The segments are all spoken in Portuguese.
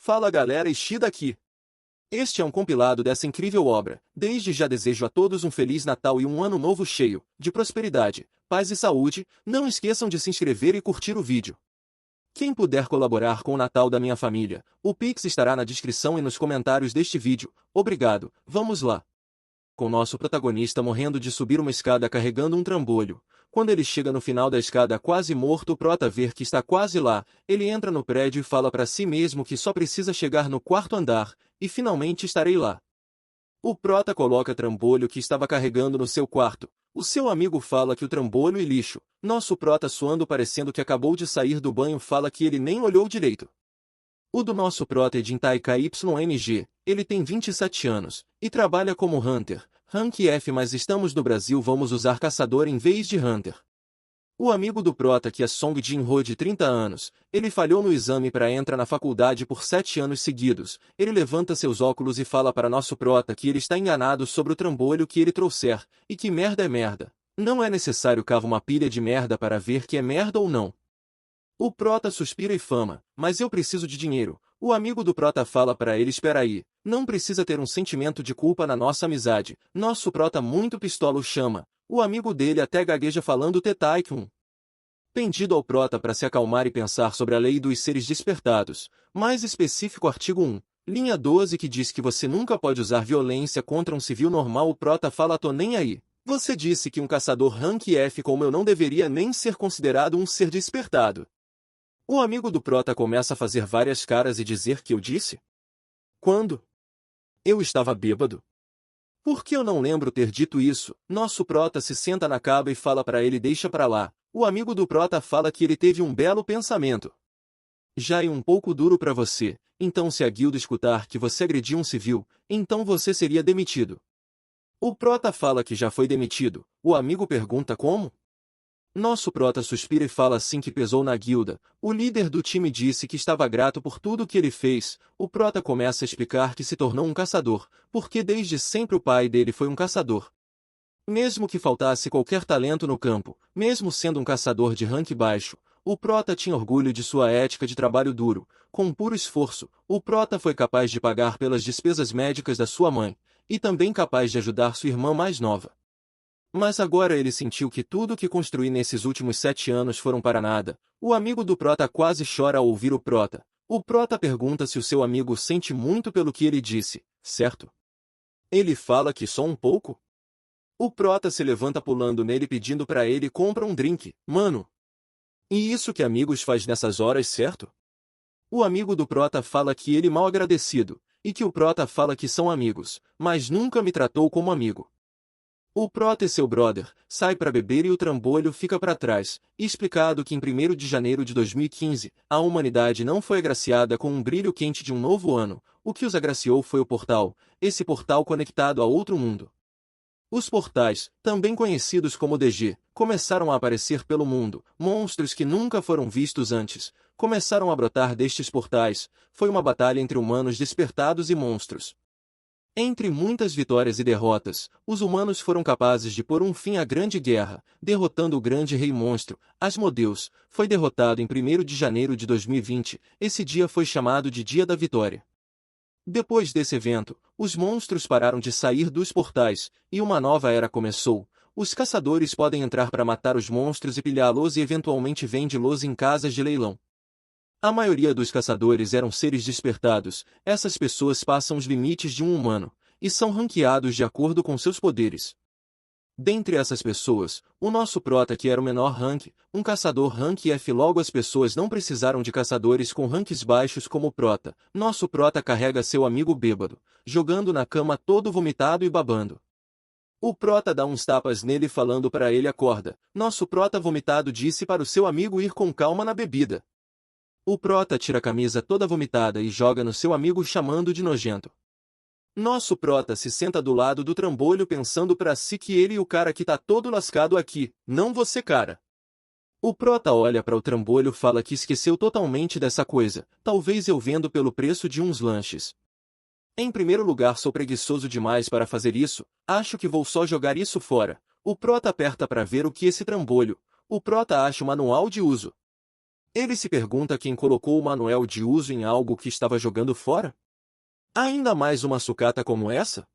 Fala galera, Ishida aqui. Este é um compilado dessa incrível obra. Desde já desejo a todos um Feliz Natal e um Ano Novo cheio de prosperidade, paz e saúde. Não esqueçam de se inscrever e curtir o vídeo. Quem puder colaborar com o Natal da minha família, o Pix estará na descrição e nos comentários deste vídeo. Obrigado, vamos lá. Com nosso protagonista morrendo de subir uma escada carregando um trambolho. Quando ele chega no final da escada quase morto, o prota vê que está quase lá. Ele entra no prédio e fala para si mesmo que só precisa chegar no quarto andar, e finalmente estarei lá. O prota coloca o trambolho que estava carregando no seu quarto. O seu amigo fala que o trambolho é lixo. Nosso prota, suando parecendo que acabou de sair do banho, fala que ele nem olhou direito. O do nosso prota é de Taika YMG, ele tem 27 anos, e trabalha como Hunter, Rank F, mas estamos no Brasil, vamos usar caçador em vez de Hunter. O amigo do prota, que é Song Jin-ho, de 30 anos, ele falhou no exame para entrar na faculdade por 7 anos seguidos. Ele levanta seus óculos e fala para nosso prota que ele está enganado sobre o trambolho que ele trouxer, e que merda é merda. Não é necessário cavar uma pilha de merda para ver que é merda ou não. O prota suspira e fama, mas eu preciso de dinheiro. O amigo do prota fala para ele: espera aí, não precisa ter um sentimento de culpa na nossa amizade. Nosso prota, muito pistola, o chama. O amigo dele até gagueja falando Tetaikun. Pedindo ao prota para se acalmar e pensar sobre a lei dos seres despertados, mais específico artigo 1, linha 12, que diz que você nunca pode usar violência contra um civil normal. O prota fala: tô nem aí. Você disse que um caçador rank F como eu não deveria nem ser considerado um ser despertado. O amigo do prota começa a fazer várias caras e dizer que eu disse? Quando? Eu estava bêbado. Por que eu não lembro ter dito isso? Nosso prota se senta na cama e fala para ele: deixa pra lá. O amigo do prota fala que ele teve um belo pensamento. Já é um pouco duro para você, então se a guilda escutar que você agrediu um civil, então você seria demitido. O prota fala que já foi demitido. O amigo pergunta como? Nosso prota suspira e fala assim que pesou na guilda. O líder do time disse que estava grato por tudo que ele fez. O prota começa a explicar que se tornou um caçador, porque desde sempre o pai dele foi um caçador. Mesmo que faltasse qualquer talento no campo, mesmo sendo um caçador de rank baixo, o prota tinha orgulho de sua ética de trabalho duro. Com puro esforço, o prota foi capaz de pagar pelas despesas médicas da sua mãe, e também capaz de ajudar sua irmã mais nova. Mas agora ele sentiu que tudo que construiu nesses últimos 7 anos foram para nada. O amigo do prota quase chora ao ouvir o prota. O prota pergunta se o seu amigo sente muito pelo que ele disse, certo? Ele fala que só um pouco? O prota se levanta pulando nele pedindo para ele compra um drink, mano. E isso que amigos faz nessas horas, certo? O amigo do prota fala que ele mal agradecido, e que o prota fala que são amigos, mas nunca me tratou como amigo. O prota e seu brother sai para beber e o trambolho fica para trás, explicado que em 1º de janeiro de 2015, a humanidade não foi agraciada com um brilho quente de um novo ano. O que os agraciou foi o portal, esse portal conectado a outro mundo. Os portais, também conhecidos como DG, começaram a aparecer pelo mundo. Monstros que nunca foram vistos antes começaram a brotar destes portais. Foi uma batalha entre humanos despertados e monstros. Entre muitas vitórias e derrotas, os humanos foram capazes de pôr um fim à Grande Guerra, derrotando o grande rei monstro. Asmodeus foi derrotado em 1º de janeiro de 2020. Esse dia foi chamado de Dia da Vitória. Depois desse evento, os monstros pararam de sair dos portais, e uma nova era começou. Os caçadores podem entrar para matar os monstros e pilhá-los e eventualmente vende-los em casas de leilão. A maioria dos caçadores eram seres despertados. Essas pessoas passam os limites de um humano, e são ranqueados de acordo com seus poderes. Dentre essas pessoas, o nosso prota, que era o menor rank, um caçador rank F, logo as pessoas não precisaram de caçadores com ranks baixos como o prota. Nosso prota carrega seu amigo bêbado, jogando na cama todo vomitado e babando. O prota dá uns tapas nele falando para ele: acorda. Nosso prota vomitado disse para o seu amigo ir com calma na bebida. O prota tira a camisa toda vomitada e joga no seu amigo chamando de nojento. Nosso prota se senta do lado do trambolho pensando para si que ele e o cara que tá todo lascado aqui, não você, cara. O prota olha para o trambolho, fala que esqueceu totalmente dessa coisa, talvez eu vendo pelo preço de uns lanches. Em primeiro lugar, sou preguiçoso demais para fazer isso, acho que vou só jogar isso fora. O prota aperta para ver o que esse trambolho. O prota acha o manual de uso. Ele se pergunta quem colocou o manual de uso em algo que estava jogando fora. Ainda mais uma sucata como essa?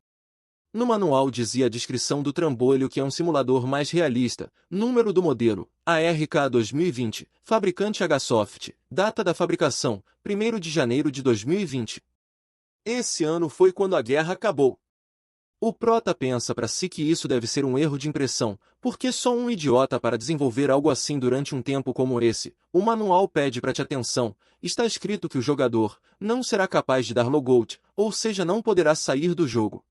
No manual dizia a descrição do trambolho que é um simulador mais realista, número do modelo, ARK 2020, fabricante Hsoft, data da fabricação, 1º de janeiro de 2020. Esse ano foi quando a guerra acabou. O prota pensa para si que isso deve ser um erro de impressão, porque só um idiota para desenvolver algo assim durante um tempo como esse. O manual pede para te atenção, está escrito que o jogador não será capaz de dar logout, ou seja, não poderá sair do jogo.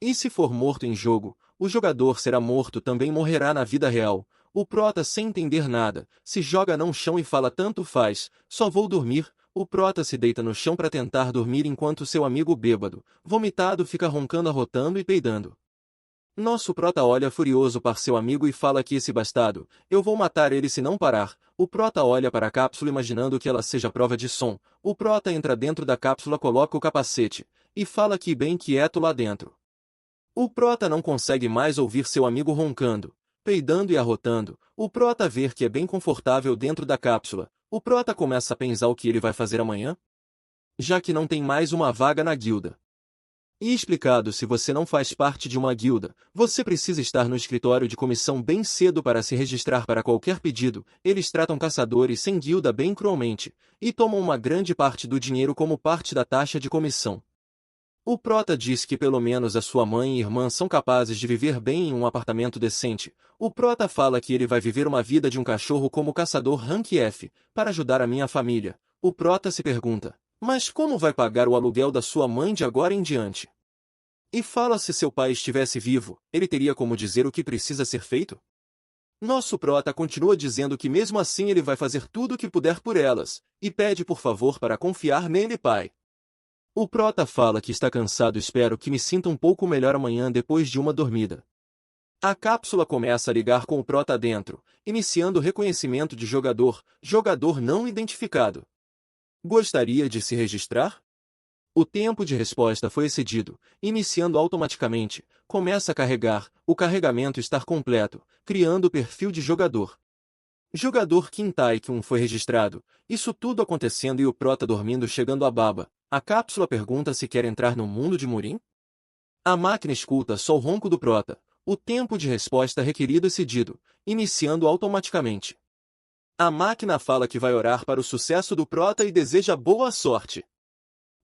E se for morto em jogo, o jogador será morto também morrerá na vida real. O prota sem entender nada, se joga no chão e fala tanto faz, só vou dormir. O prota se deita no chão para tentar dormir enquanto seu amigo bêbado, vomitado fica roncando arrotando e peidando. Nosso prota olha furioso para seu amigo e fala que esse bastardo, eu vou matar ele se não parar. O prota olha para a cápsula imaginando que ela seja prova de som. O prota entra dentro da cápsula, coloca o capacete, e fala que bem quieto lá dentro. O prota não consegue mais ouvir seu amigo roncando, peidando e arrotando. O prota vê que é bem confortável dentro da cápsula. O prota começa a pensar o que ele vai fazer amanhã, já que não tem mais uma vaga na guilda. E explicado, se você não faz parte de uma guilda, você precisa estar no escritório de comissão bem cedo para se registrar para qualquer pedido. Eles tratam caçadores sem guilda bem cruelmente, e tomam uma grande parte do dinheiro como parte da taxa de comissão. O prota diz que pelo menos a sua mãe e irmã são capazes de viver bem em um apartamento decente. O prota fala que ele vai viver uma vida de um cachorro como caçador Rank F, para ajudar a minha família. O prota se pergunta, mas como vai pagar o aluguel da sua mãe de agora em diante? E fala se seu pai estivesse vivo, ele teria como dizer o que precisa ser feito? Nosso prota continua dizendo que mesmo assim ele vai fazer tudo o que puder por elas, e pede por favor para confiar nele, pai. O prota fala que está cansado, espero que me sinta um pouco melhor amanhã depois de uma dormida. A cápsula começa a ligar com o prota dentro, iniciando o reconhecimento de jogador, jogador não identificado. Gostaria de se registrar? O tempo de resposta foi excedido, iniciando automaticamente, começa a carregar, o carregamento está completo, criando o perfil de jogador. Jogador Kim Tae-kyun foi registrado, isso tudo acontecendo e o prota dormindo chegando a baba. A cápsula pergunta se quer entrar no mundo de Murim? A máquina escuta só o ronco do prota, o tempo de resposta requerido excedido, iniciando automaticamente. A máquina fala que vai orar para o sucesso do prota e deseja boa sorte.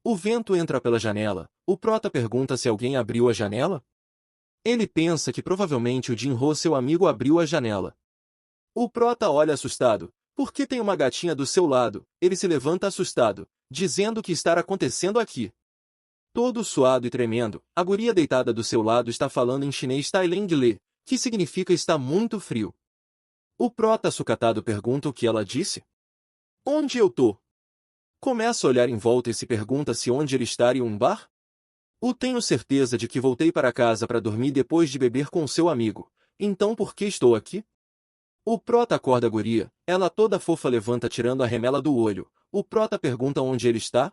O vento entra pela janela, o prota pergunta se alguém abriu a janela? Ele pensa que provavelmente o Jinho, seu amigo, abriu a janela. O prota olha assustado, porque tem uma gatinha do seu lado. Ele se levanta assustado, dizendo o que está acontecendo aqui. Todo suado e tremendo, a guria deitada do seu lado está falando em chinês Tailandlê, que significa está muito frio. O prota sucatado pergunta o que ela disse. Onde eu tô? Começa a olhar em volta e se pergunta se onde ele está em um bar? Tenho certeza de que voltei para casa para dormir depois de beber com seu amigo. Então por que estou aqui? O prota acorda a guria, ela toda fofa levanta tirando a remela do olho. O prota pergunta onde ele está.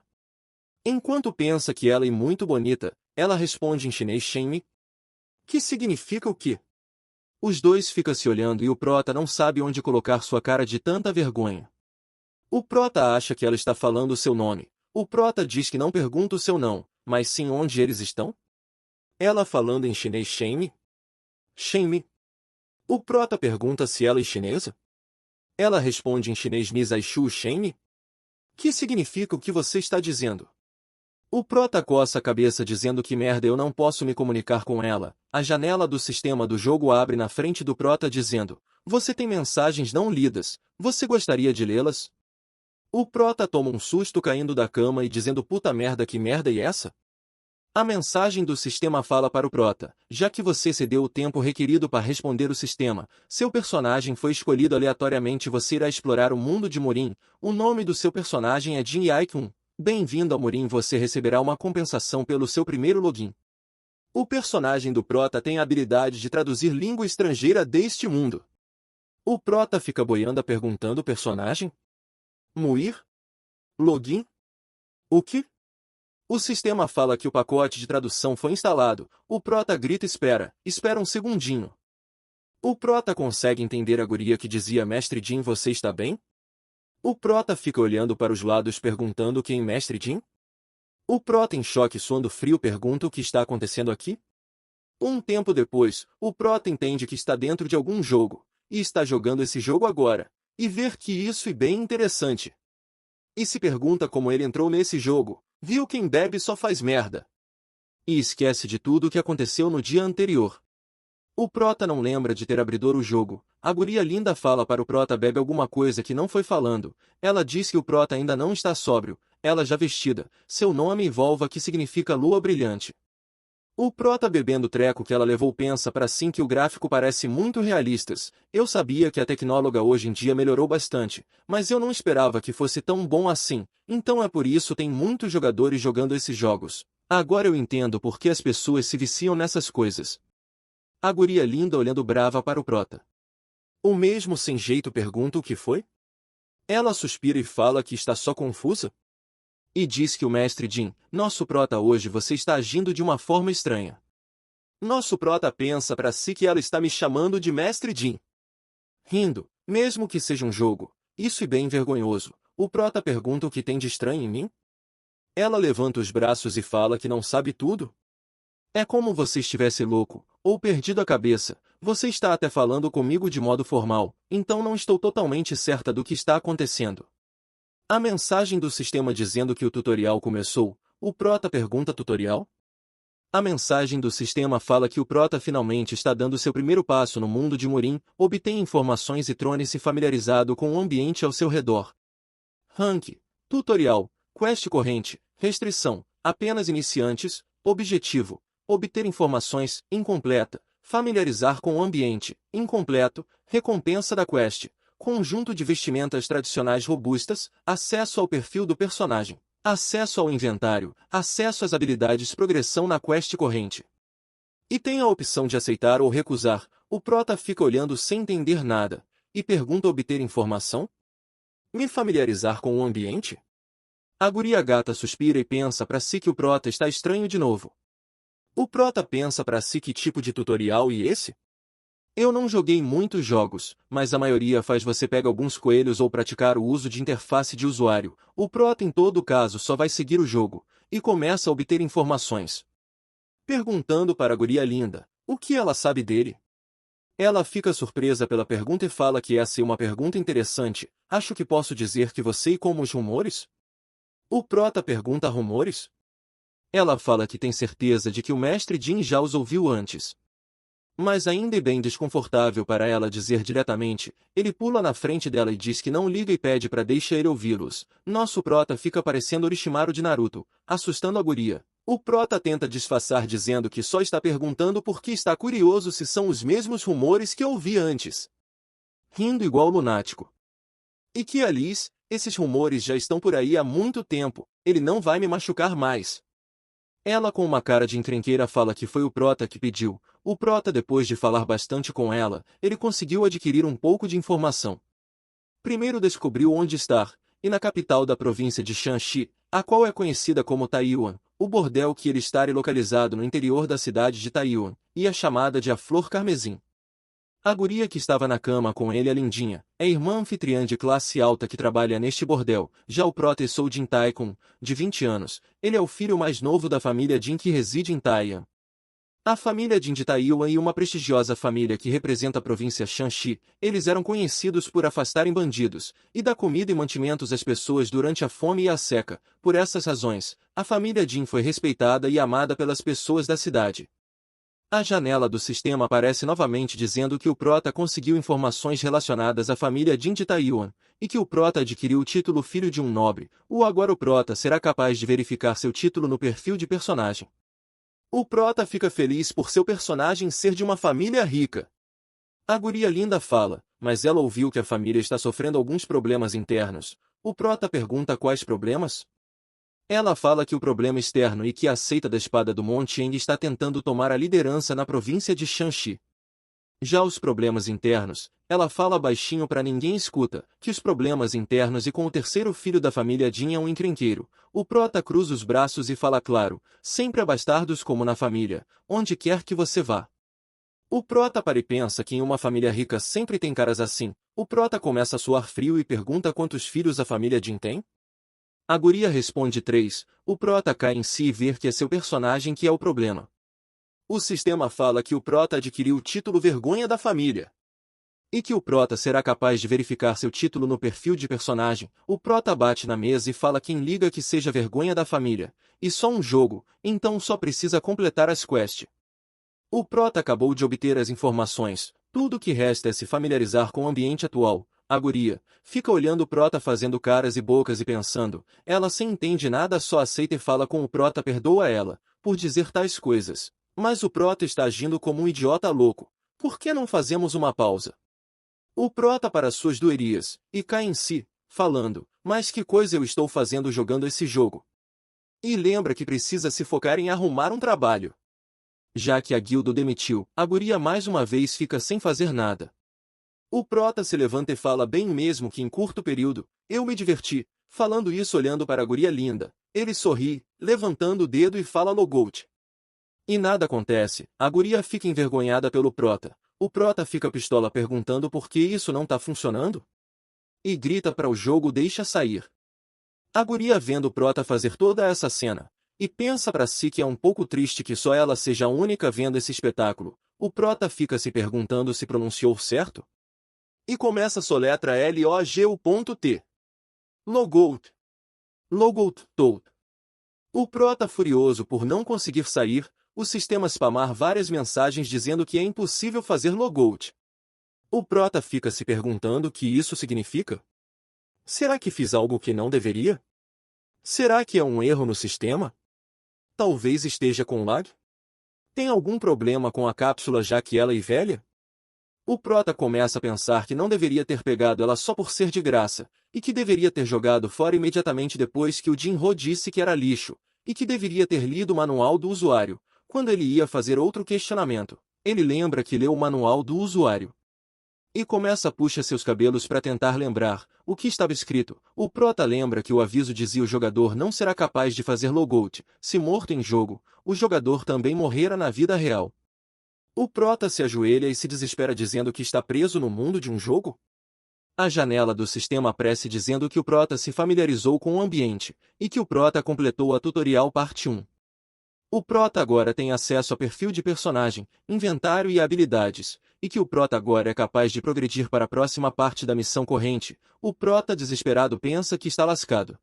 Enquanto pensa que ela é muito bonita, ela responde em chinês Shenmi, que significa o quê? Os dois ficam se olhando e o prota não sabe onde colocar sua cara de tanta vergonha. O prota acha que ela está falando o seu nome. O prota diz que não pergunta o seu não, mas sim onde eles estão. Ela falando em chinês Shenmi? Shenmi. O prota pergunta se ela é chinesa. Ela responde em chinês Nisaishu Shenmi, que significa o que você está dizendo. O prota coça a cabeça dizendo que merda, eu não posso me comunicar com ela. A janela do sistema do jogo abre na frente do prota dizendo, você tem mensagens não lidas, você gostaria de lê-las? O prota toma um susto caindo da cama e dizendo puta merda, que merda é essa? A mensagem do sistema fala para o prota, já que você cedeu o tempo requerido para responder o sistema, seu personagem foi escolhido aleatoriamente, você irá explorar o mundo de Murim, o nome do seu personagem é Jin Yaikun. Bem-vindo a Murim, você receberá uma compensação pelo seu primeiro login. O personagem do prota tem a habilidade de traduzir língua estrangeira deste mundo. O prota fica boiando perguntando o personagem? Muir? Login? O que? O sistema fala que o pacote de tradução foi instalado. O prota grita espera um segundinho. O prota consegue entender a guria que dizia mestre Jin, você está bem? O prota fica olhando para os lados perguntando quem Mestre Jin? O prota em choque suando frio pergunta o que está acontecendo aqui? Um tempo depois, o prota entende que está dentro de algum jogo, e está jogando esse jogo agora, e ver que isso é bem interessante. E se pergunta como ele entrou nesse jogo, viu quem bebe só faz merda. E esquece de tudo o que aconteceu no dia anterior. O prota não lembra de ter abrido o jogo. A guria linda fala para o prota bebe alguma coisa que não foi falando. Ela diz que o prota ainda não está sóbrio, ela já vestida, seu nome e volva que significa lua brilhante. O prota bebendo o treco que ela levou pensa para si que o gráfico parece muito realistas. Eu sabia que a tecnóloga hoje em dia melhorou bastante, mas eu não esperava que fosse tão bom assim, então é por isso tem muitos jogadores jogando esses jogos. Agora eu entendo por que as pessoas se viciam nessas coisas. A guria linda olhando brava para o prota. O mesmo sem jeito pergunta o que foi? Ela suspira e fala que está só confusa. E diz que o mestre Jin, nosso prota hoje você está agindo de uma forma estranha. Nosso prota pensa para si que ela está me chamando de mestre Jin. Rindo, mesmo que seja um jogo, isso é bem vergonhoso, o prota pergunta o que tem de estranho em mim? Ela levanta os braços e fala que não sabe tudo. É como você estivesse louco, ou perdido a cabeça, você está até falando comigo de modo formal, então não estou totalmente certa do que está acontecendo. A mensagem do sistema dizendo que o tutorial começou, o prota pergunta tutorial? A mensagem do sistema fala que o prota finalmente está dando seu primeiro passo no mundo de Murim, obtém informações e torne-se familiarizado com o ambiente ao seu redor. Rank, tutorial, quest corrente, restrição, apenas iniciantes, objetivo, obter informações, incompleta, familiarizar com o ambiente, incompleto, recompensa da quest. Conjunto de vestimentas tradicionais robustas, acesso ao perfil do personagem, acesso ao inventário, acesso às habilidades progressão na quest corrente. E tem a opção de aceitar ou recusar, o prota fica olhando sem entender nada, e pergunta obter informação? Me familiarizar com o ambiente? A guria gata suspira e pensa para si que o prota está estranho de novo. O prota pensa para si que tipo de tutorial e esse? Eu não joguei muitos jogos, mas a maioria faz você pegar alguns coelhos ou praticar o uso de interface de usuário. O prota em todo caso só vai seguir o jogo, e começa a obter informações. Perguntando para a guria linda, o que ela sabe dele? Ela fica surpresa pela pergunta e fala que essa é uma pergunta interessante, acho que posso dizer que você e como os rumores? O prota pergunta rumores? Ela fala que tem certeza de que o mestre Jin já os ouviu antes. Mas ainda é bem desconfortável para ela dizer diretamente, ele pula na frente dela e diz que não liga e pede para deixar ele ouvi-los. Nosso prota fica parecendo Orochimaru de Naruto, assustando a guria. O prota tenta disfarçar dizendo que só está perguntando porque está curioso se são os mesmos rumores que ouvi antes. Rindo igual lunático. E que Alice, esses rumores já estão por aí há muito tempo, ele não vai me machucar mais. Ela com uma cara de encrenqueira fala que foi o prota que pediu. O prota depois de falar bastante com ela, ele conseguiu adquirir um pouco de informação. Primeiro descobriu onde estar, e na capital da província de Shanxi, a qual é conhecida como Taiyuan, o bordel que ele está localizado no interior da cidade de Taiyuan, e é chamada de a Flor Carmesim. A guria que estava na cama com ele é lindinha, é irmã anfitriã de classe alta que trabalha neste bordel. Já o prota é Sou Jin Taikun, de 20 anos, ele é o filho mais novo da família Jin que reside em Taiyan. A família Jin de Taiyuan e uma prestigiosa família que representa a província Shanxi, eles eram conhecidos por afastarem bandidos, e dar comida e mantimentos às pessoas durante a fome e a seca. Por essas razões, a família Jin foi respeitada e amada pelas pessoas da cidade. A janela do sistema aparece novamente dizendo que o prota conseguiu informações relacionadas à família Jin de Taiyuan, e que o prota adquiriu o título Filho de um Nobre. Agora o prota será capaz de verificar seu título no perfil de personagem. O prota fica feliz por seu personagem ser de uma família rica. A guria linda fala, mas ela ouviu que a família está sofrendo alguns problemas internos. O prota pergunta quais problemas? Ela fala que o problema externo e que a seita da espada do Monte Eng está tentando tomar a liderança na província de Shanxi. Já os problemas internos, ela fala baixinho para ninguém escuta, que os problemas internos e com o terceiro filho da família Jin é um encrenqueiro. O prota cruza os braços e fala claro, sempre há bastardos como na família, onde quer que você vá. O Prota para e pensa que em uma família rica sempre tem caras assim. O Prota começa a suar frio e pergunta quantos filhos a família Jin tem? A guria responde 3. O Prota cai em si e vê que é seu personagem que é o problema. O sistema fala que o Prota adquiriu o título Vergonha da Família. E que o Prota será capaz de verificar seu título no perfil de personagem. O Prota bate na mesa e fala quem liga que seja Vergonha da Família. E só um jogo, então só precisa completar as quests. O Prota acabou de obter as informações. Tudo o que resta é se familiarizar com o ambiente atual. A guria fica olhando o Prota fazendo caras e bocas e pensando. Ela sem entende nada só aceita e fala com o Prota perdoa ela, por dizer tais coisas. Mas o Prota está agindo como um idiota louco. Por que não fazemos uma pausa? O Prota para suas doerias, e cai em si, falando, mas que coisa eu estou fazendo jogando esse jogo? E lembra que precisa se focar em arrumar um trabalho. Já que a guilda o demitiu, a guria mais uma vez fica sem fazer nada. O Prota se levanta e fala bem mesmo que em curto período, eu me diverti, falando isso olhando para a guria linda. Ele sorri, levantando o dedo e fala logout. E nada acontece, a guria fica envergonhada pelo Prota. O Prota fica pistola perguntando por que isso não tá funcionando? E grita para o jogo deixa sair. A guria vendo o Prota fazer toda essa cena, e pensa para si que é um pouco triste que só ela seja a única vendo esse espetáculo. O Prota fica se perguntando se pronunciou certo. E começa a soletra LOGUT. Logout. Logout, tout. O Prota furioso por não conseguir sair, o sistema spamar várias mensagens dizendo que é impossível fazer logout. O Prota fica se perguntando o que isso significa. Será que fiz algo que não deveria? Será que é um erro no sistema? Talvez esteja com lag? Tem algum problema com a cápsula já que ela é velha? O Prota começa a pensar que não deveria ter pegado ela só por ser de graça, e que deveria ter jogado fora imediatamente depois que o Jinro disse que era lixo, e que deveria ter lido o manual do usuário. Quando ele ia fazer outro questionamento, ele lembra que leu o manual do usuário. E começa a puxar seus cabelos para tentar lembrar o que estava escrito. O Prota lembra que o aviso dizia o jogador não será capaz de fazer logout. Se morto em jogo, o jogador também morrera na vida real. O Prota se ajoelha e se desespera dizendo que está preso no mundo de um jogo? A janela do sistema aparece dizendo que o Prota se familiarizou com o ambiente, e que o Prota completou a tutorial parte 1. O Prota agora tem acesso a perfil de personagem, inventário e habilidades, e que o Prota agora é capaz de progredir para a próxima parte da missão corrente. O Prota desesperado pensa que está lascado.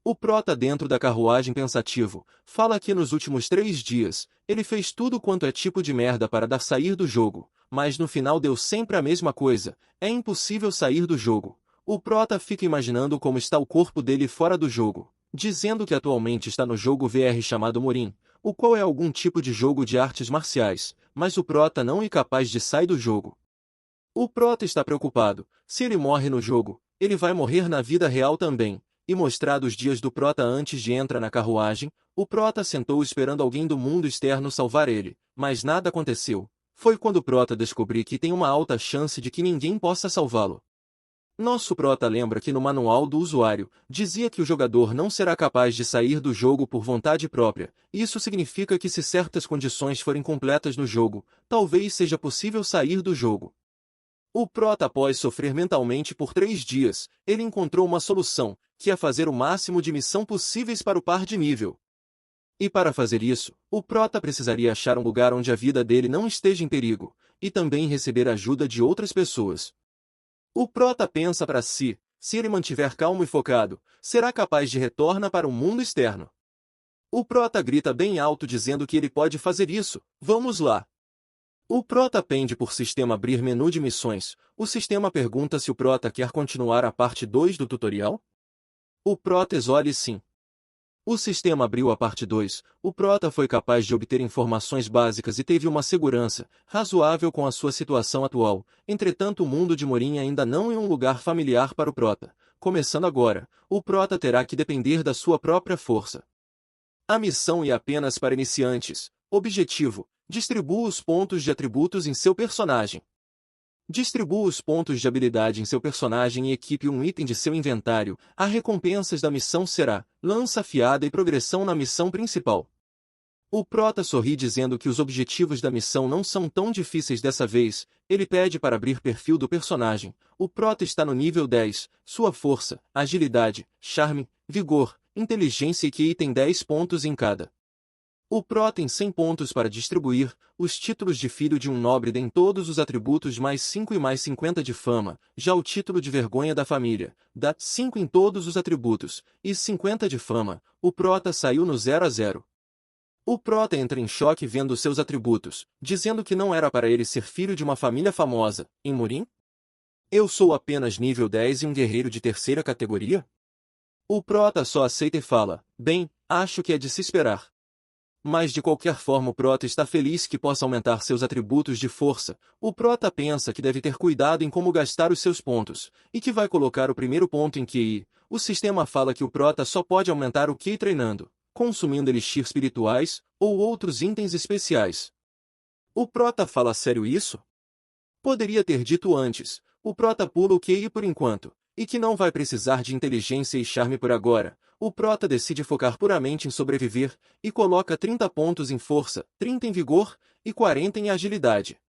O Prota dentro da carruagem pensativo, fala que nos últimos 3 dias, ele fez tudo quanto é tipo de merda para dar sair do jogo, mas no final deu sempre a mesma coisa, é impossível sair do jogo. O Prota fica imaginando como está o corpo dele fora do jogo, dizendo que atualmente está no jogo VR chamado Morin, o qual é algum tipo de jogo de artes marciais, mas o Prota não é capaz de sair do jogo. O Prota está preocupado, se ele morre no jogo, ele vai morrer na vida real também. E mostrados os dias do Prota antes de entrar na carruagem, o Prota sentou esperando alguém do mundo externo salvar ele, mas nada aconteceu. Foi quando o Prota descobriu que tem uma alta chance de que ninguém possa salvá-lo. Nosso Prota lembra que no manual do usuário, dizia que o jogador não será capaz de sair do jogo por vontade própria. Isso significa que se certas condições forem completas no jogo, talvez seja possível sair do jogo. O Prota após sofrer mentalmente por 3 dias, ele encontrou uma solução, que é fazer o máximo de missão possíveis para o par de nível. E para fazer isso, o Prota precisaria achar um lugar onde a vida dele não esteja em perigo, e também receber ajuda de outras pessoas. O Prota pensa para si, se ele mantiver calmo e focado, será capaz de retornar para o mundo externo. O Prota grita bem alto dizendo que ele pode fazer isso, vamos lá. O Prota pede por sistema abrir menu de missões. O sistema pergunta se o Prota quer continuar a parte 2 do tutorial. O Prota escolhe sim. O sistema abriu a parte 2. O Prota foi capaz de obter informações básicas e teve uma segurança razoável com a sua situação atual. Entretanto, o mundo de Morin ainda não é um lugar familiar para o Prota. Começando agora, o Prota terá que depender da sua própria força. A missão é apenas para iniciantes. Objetivo: distribua os pontos de atributos em seu personagem. Distribua os pontos de habilidade em seu personagem e equipe um item de seu inventário. As recompensas da missão será lança afiada e progressão na missão principal. O Prota sorri dizendo que os objetivos da missão não são tão difíceis dessa vez. Ele pede para abrir perfil do personagem. O Prota está no nível 10. Sua força, agilidade, charme, vigor, inteligência e QI tem 10 pontos em cada. O Pro tem 100 pontos para distribuir, os títulos de filho de um nobre têm todos os atributos mais 5 e mais 50 de fama, já o título de vergonha da família, dá 5 em todos os atributos, e 50 de fama. O Prota saiu no 0 a 0. O Prota entra em choque vendo seus atributos, dizendo que não era para ele ser filho de uma família famosa, em Murim? Eu sou apenas nível 10 e um guerreiro de terceira categoria? O Prota só aceita e fala, bem, acho que é de se esperar. Mas de qualquer forma o Prota está feliz que possa aumentar seus atributos de força. O Prota pensa que deve ter cuidado em como gastar os seus pontos, e que vai colocar o primeiro ponto em QI. O sistema fala que o Prota só pode aumentar o QI treinando, consumindo elixir espirituais, ou outros itens especiais. O Prota fala sério isso? Poderia ter dito antes, o Prota pula o QI por enquanto, e que não vai precisar de inteligência e charme por agora. O Prota decide focar puramente em sobreviver, e coloca 30 pontos em força, 30 em vigor, e 40 em agilidade.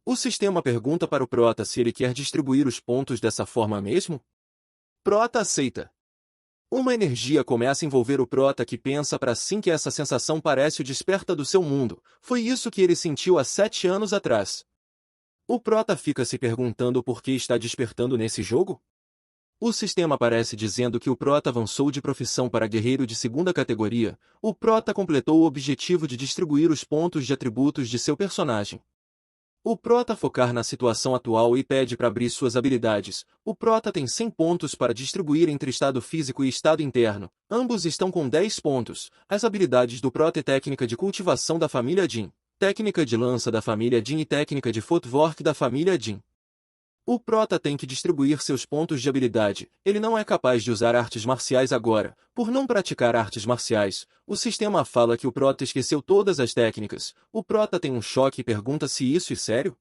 O sistema pergunta para o Prota se ele quer distribuir os pontos dessa forma mesmo? Prota aceita. Uma energia começa a envolver o Prota que pensa para si que essa sensação parece o desperta do seu mundo. Foi isso que ele sentiu há 7 anos atrás. O Prota fica se perguntando por que está despertando nesse jogo? O sistema aparece dizendo que o Prota avançou de profissão para guerreiro de segunda categoria. O Prota completou o objetivo de distribuir os pontos de atributos de seu personagem. O Prota focar na situação atual e pede para abrir suas habilidades. O Prota tem 100 pontos para distribuir entre estado físico e estado interno. Ambos estão com 10 pontos. As habilidades do Prota é técnica de cultivação da família Jin, técnica de lança da família Jin e técnica de footwork da família Jin. O Prota tem que distribuir seus pontos de habilidade. Ele não é capaz de usar artes marciais agora, por não praticar artes marciais. O sistema fala que o Prota esqueceu todas as técnicas. O Prota tem um choque e pergunta se isso é sério.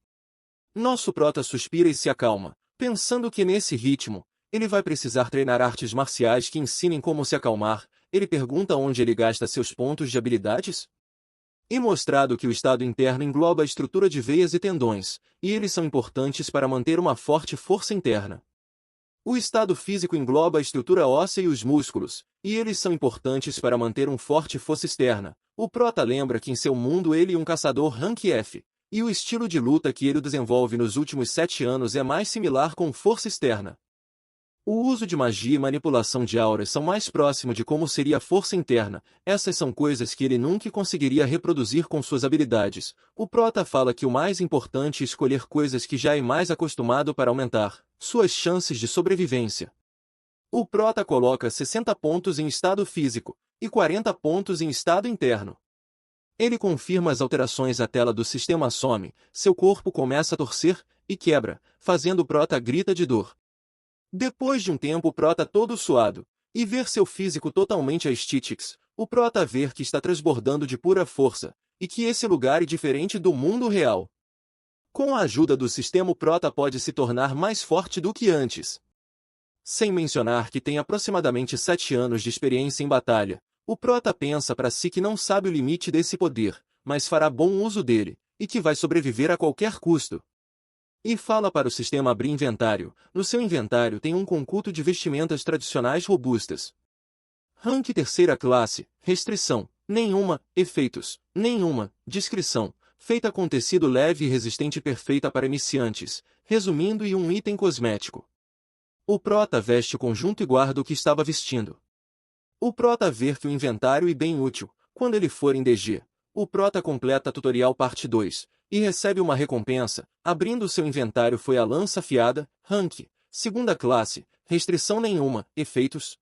Nosso Prota suspira e se acalma, pensando que nesse ritmo, ele vai precisar treinar artes marciais que ensinem como se acalmar. Ele pergunta onde ele gasta seus pontos de habilidades. E mostrado que o estado interno engloba a estrutura de veias e tendões, e eles são importantes para manter uma forte força interna. O estado físico engloba a estrutura óssea e os músculos, e eles são importantes para manter uma forte força externa. O Prota lembra que em seu mundo ele é um caçador rank F, e o estilo de luta que ele desenvolve nos últimos 7 anos é mais similar com força externa. O uso de magia e manipulação de auras são mais próximo de como seria a força interna. Essas são coisas que ele nunca conseguiria reproduzir com suas habilidades. O Prota fala que o mais importante é escolher coisas que já é mais acostumado para aumentar suas chances de sobrevivência. O Prota coloca 60 pontos em estado físico e 40 pontos em estado interno. Ele confirma as alterações, a tela do sistema some, seu corpo começa a torcer e quebra, fazendo o Prota grita de dor. Depois de um tempo o Prota todo suado, e ver seu físico totalmente aesthetics, o Prota vê que está transbordando de pura força, e que esse lugar é diferente do mundo real. Com a ajuda do sistema o Prota pode se tornar mais forte do que antes. Sem mencionar que tem aproximadamente 7 anos de experiência em batalha, o Prota pensa para si que não sabe o limite desse poder, mas fará bom uso dele, e que vai sobreviver a qualquer custo. E fala para o sistema abrir inventário. No seu inventário tem um conjunto de vestimentas tradicionais robustas. Rank terceira classe, restrição, nenhuma, efeitos, nenhuma, descrição, feita com tecido leve e resistente perfeita para iniciantes, resumindo e um item cosmético. O Prota veste o conjunto e guarda o que estava vestindo. O Prota vê que o inventário é bem útil, quando ele for em DG. O Prota completa tutorial parte 2. E recebe uma recompensa, abrindo seu inventário foi a lança afiada, rank, segunda classe, restrição nenhuma, efeitos.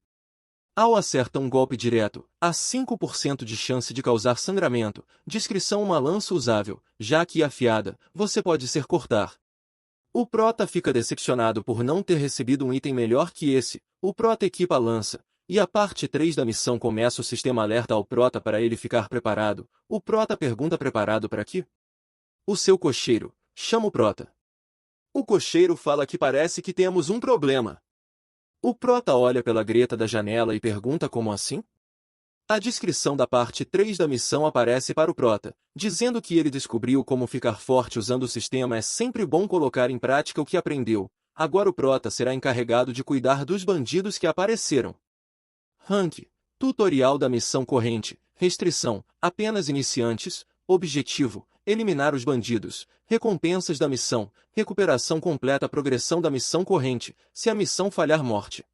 Ao acerta um golpe direto, há 5% de chance de causar sangramento, descrição uma lança usável, já que afiada, você pode ser cortar. O Prota fica decepcionado por não ter recebido um item melhor que esse, o Prota equipa a lança, e a parte 3 da missão começa o sistema alerta ao Prota para ele ficar preparado. O Prota pergunta preparado para quê? O seu cocheiro chama o Prota. O cocheiro fala que parece que temos um problema. O Prota olha pela greta da janela e pergunta como assim? A descrição da parte 3 da missão aparece para o Prota, dizendo que ele descobriu como ficar forte usando o sistema. É sempre bom colocar em prática o que aprendeu. Agora o Prota será encarregado de cuidar dos bandidos que apareceram. Rank. Tutorial da missão corrente. Restrição. Apenas iniciantes. Objetivo. Eliminar os bandidos. Recompensas da missão. Recuperação completa. Progressão da missão corrente. Se a missão falhar, morte.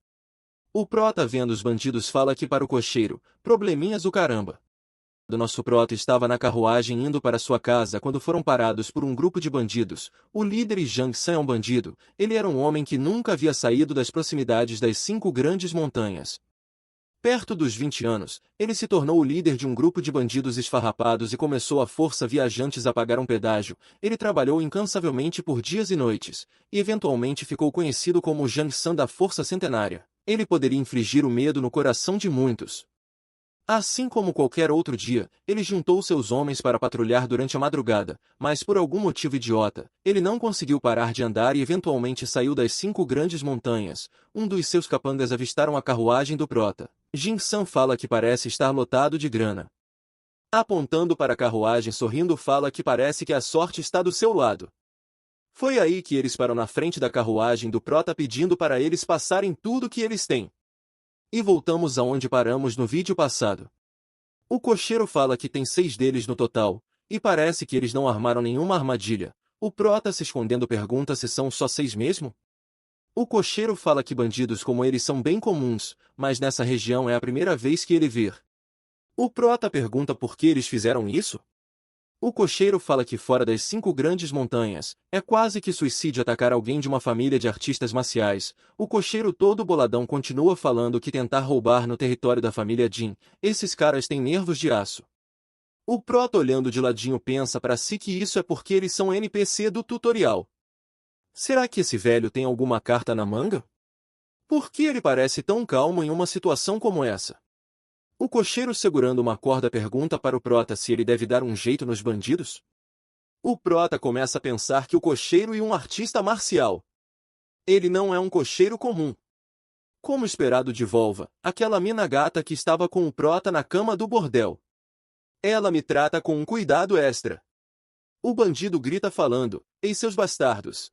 O Prota, vendo os bandidos, fala aqui para o cocheiro: probleminhas o caramba. O nosso Prota estava na carruagem indo para sua casa quando foram parados por um grupo de bandidos. O líder Jiang San é um bandido. Ele era um homem que nunca havia saído das proximidades das 5 grandes montanhas. Perto dos 20 anos, ele se tornou o líder de um grupo de bandidos esfarrapados e começou a força viajantes a pagar um pedágio. Ele trabalhou incansavelmente por dias e noites, e eventualmente ficou conhecido como o Jiang San da Força Centenária. Ele poderia infligir o medo no coração de muitos. Assim como qualquer outro dia, ele juntou seus homens para patrulhar durante a madrugada, mas por algum motivo idiota, ele não conseguiu parar de andar e eventualmente saiu das 5 grandes montanhas. Um dos seus capangas avistaram a carruagem do Prota. Jin San fala que parece estar lotado de grana. Apontando para a carruagem, sorrindo, fala que parece que a sorte está do seu lado. Foi aí que eles param na frente da carruagem do Prota pedindo para eles passarem tudo que eles têm. E voltamos aonde paramos no vídeo passado. O cocheiro fala que tem 6 deles no total, e parece que eles não armaram nenhuma armadilha. O Prota, se escondendo, pergunta se são só 6 mesmo? O cocheiro fala que bandidos como eles são bem comuns, mas nessa região é a primeira vez que ele vê. O Prota pergunta por que eles fizeram isso? O cocheiro fala que fora das 5 grandes montanhas, é quase que suicídio atacar alguém de uma família de artistas marciais. O cocheiro, todo boladão, continua falando que tentar roubar no território da família Jin, esses caras têm nervos de aço. O Prota, olhando de ladinho, pensa para si que isso é porque eles são NPC do tutorial. Será que esse velho tem alguma carta na manga? Por que ele parece tão calmo em uma situação como essa? O cocheiro, segurando uma corda, pergunta para o Prota se ele deve dar um jeito nos bandidos. O Prota começa a pensar que o cocheiro é um artista marcial. Ele não é um cocheiro comum. Como esperado de Volva, aquela mina gata que estava com o Prota na cama do bordel. Ela me trata com um cuidado extra. O bandido grita falando: ei, seus bastardos!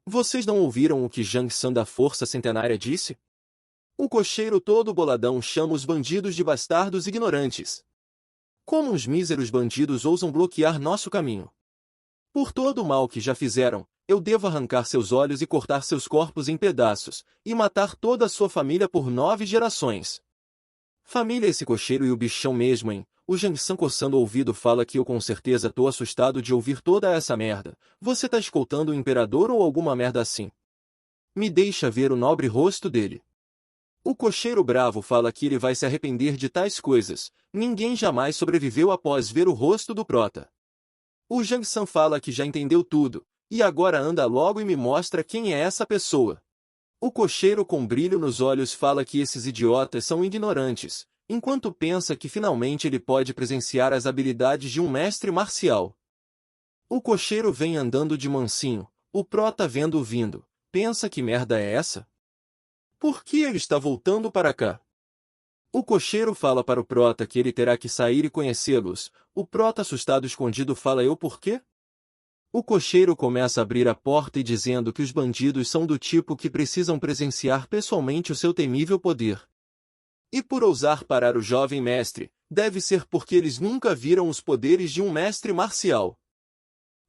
Vocês não ouviram o que Jiang San da Força Centenária disse? O cocheiro, todo boladão, chama os bandidos de bastardos ignorantes. Como uns míseros bandidos ousam bloquear nosso caminho? Por todo o mal que já fizeram, eu devo arrancar seus olhos e cortar seus corpos em pedaços, e matar toda a sua família por 9 gerações. Família, esse cocheiro e o bichão mesmo, hein? O Jiang San, coçando o ouvido, fala que eu com certeza tô assustado de ouvir toda essa merda. Você tá escoltando o imperador ou alguma merda assim? Me deixa ver o nobre rosto dele. O cocheiro bravo fala que ele vai se arrepender de tais coisas. Ninguém jamais sobreviveu após ver o rosto do Prota. O Jiang San fala que já entendeu tudo, e agora anda logo e me mostra quem é essa pessoa. O cocheiro, com brilho nos olhos, fala que esses idiotas são ignorantes, enquanto pensa que finalmente ele pode presenciar as habilidades de um mestre marcial. O cocheiro vem andando de mansinho. O Prota, vendo-o vindo, pensa: que merda é essa? Por que ele está voltando para cá? O cocheiro fala para o Prota que ele terá que sair e conhecê-los. O Prota, assustado, escondido, fala: eu por quê? O cocheiro começa a abrir a porta e dizendo que os bandidos são do tipo que precisam presenciar pessoalmente o seu temível poder. E por ousar parar o jovem mestre, deve ser porque eles nunca viram os poderes de um mestre marcial.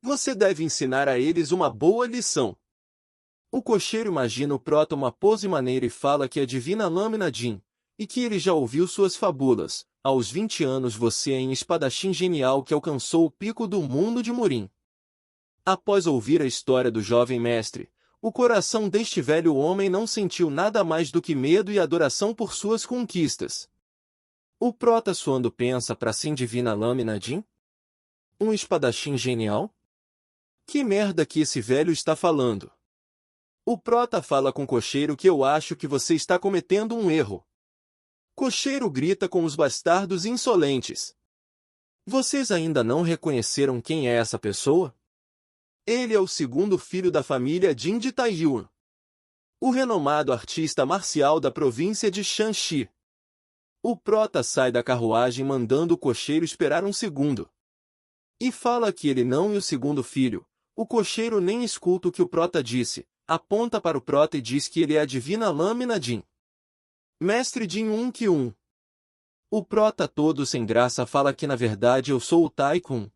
Você deve ensinar a eles uma boa lição. O cocheiro imagina o Prota uma pose maneira e fala que adivina a lâmina Jin, e que ele já ouviu suas fábulas. Aos 20 anos você é um espadachim genial que alcançou o pico do mundo de Murim. Após ouvir a história do jovem mestre, o coração deste velho homem não sentiu nada mais do que medo e adoração por suas conquistas. O Prota, suando, pensa para si: divina lâmina Jin? Um espadachim genial? Que merda que esse velho está falando? O Prota fala com o cocheiro que eu acho que você está cometendo um erro. Cocheiro grita com os bastardos insolentes. Vocês ainda não reconheceram quem é essa pessoa? Ele é o segundo filho da família Jin de Taiyuan, o renomado artista marcial da província de Shanxi. O prota sai da carruagem mandando o cocheiro esperar um segundo. E fala que ele não e o segundo filho. O cocheiro nem escuta o que o prota disse, aponta para o prota e diz que ele é a divina lâmina Jin. Mestre Jin 1 que 1. O prota todo sem graça fala que na verdade eu sou o Taikun.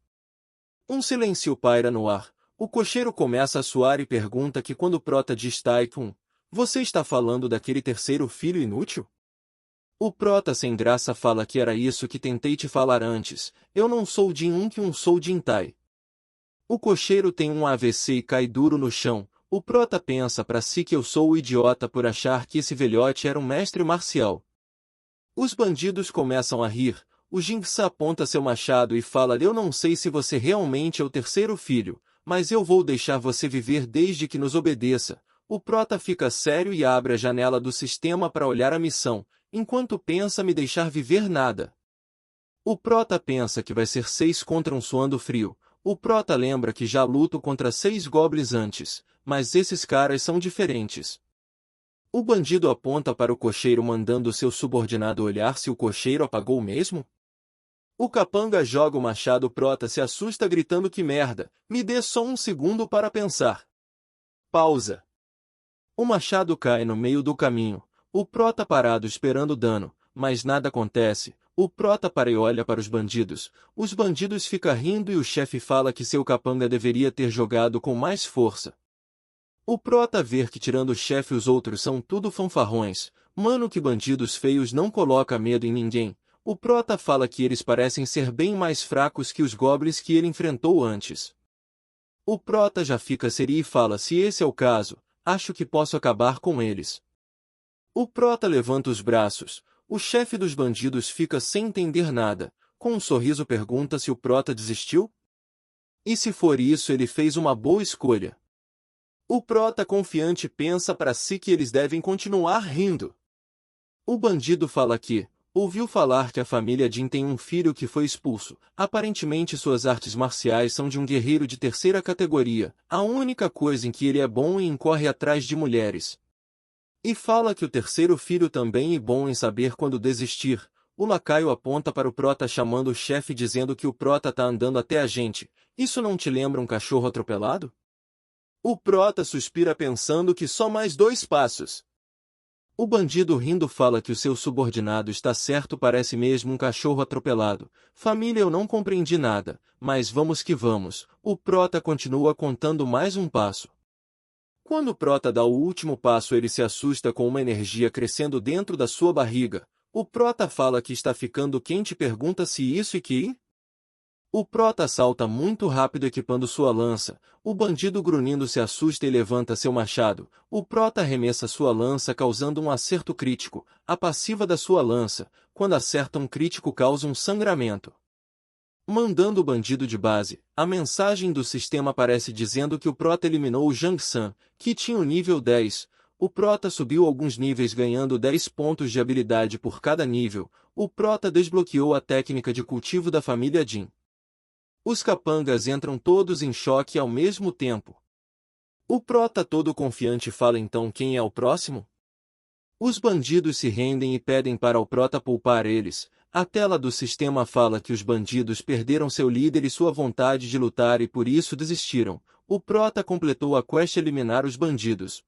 Um silêncio paira no ar. O cocheiro começa a suar e pergunta que quando o prota diz Taikun, você está falando daquele terceiro filho inútil? O prota sem graça fala que era isso que tentei te falar antes, eu não sou Jin 1 que 1 sou Jin Tai. O cocheiro tem um AVC e cai duro no chão. O prota pensa para si que eu sou o idiota por achar que esse velhote era um mestre marcial. Os bandidos começam a rir. O Jinxa aponta seu machado e fala: eu não sei se você realmente é o terceiro filho, mas eu vou deixar você viver desde que nos obedeça. O prota fica sério e abre a janela do sistema para olhar a missão, enquanto pensa me deixar viver nada. O prota pensa que vai ser 6 contra um suando frio. O prota lembra que já luto contra 6 goblins antes, mas esses caras são diferentes. O bandido aponta para o cocheiro mandando seu subordinado olhar se o cocheiro apagou mesmo. O capanga joga o machado. O prota se assusta gritando: que merda, me dê só um segundo para pensar. Pausa. O machado cai no meio do caminho. O prota parado esperando dano, mas nada acontece. O prota para e olha para os bandidos. Os bandidos ficam rindo e o chefe fala que seu capanga deveria ter jogado com mais força. O prota vê que tirando o chefe os outros são tudo fanfarrões. Mano, que bandidos feios, não coloca medo em ninguém. O prota fala que eles parecem ser bem mais fracos que os goblins que ele enfrentou antes. O prota já fica sério e fala: se esse é o caso, acho que posso acabar com eles. O prota levanta os braços. O chefe dos bandidos fica sem entender nada. Com um sorriso pergunta se o prota desistiu? E se for isso, ele fez uma boa escolha. O prota confiante pensa para si que eles devem continuar rindo. O bandido fala que ouviu falar que a família Jin tem um filho que foi expulso. Aparentemente suas artes marciais são de um guerreiro de terceira categoria. A única coisa em que ele é bom é em corre atrás de mulheres. E fala que o terceiro filho também é bom em saber quando desistir. O lacaio aponta para o prota chamando o chefe dizendo que o prota tá andando até a gente. Isso não te lembra um cachorro atropelado? O prota suspira pensando que só mais 2 passos. O bandido rindo fala que o seu subordinado está certo, parece mesmo um cachorro atropelado. Família, eu não compreendi nada, mas vamos que vamos. O prota continua contando mais um passo. Quando o prota dá o último passo, ele se assusta com uma energia crescendo dentro da sua barriga. O prota fala que está ficando quente e pergunta se isso e que... O prota salta muito rápido equipando sua lança. O bandido grunhindo se assusta e levanta seu machado. O prota arremessa sua lança causando um acerto crítico. A passiva da sua lança, quando acerta um crítico, causa um sangramento. Mandando o bandido de base, a mensagem do sistema aparece dizendo que o prota eliminou o Zhang San, que tinha o nível 10. O prota subiu alguns níveis ganhando 10 pontos de habilidade por cada nível. O prota desbloqueou a técnica de cultivo da família Jin. Os capangas entram todos em choque ao mesmo tempo. O prota todo confiante fala então quem é o próximo? Os bandidos se rendem e pedem para o prota poupar eles. A tela do sistema fala que os bandidos perderam seu líder e sua vontade de lutar e por isso desistiram. O prota completou a quest eliminar os bandidos.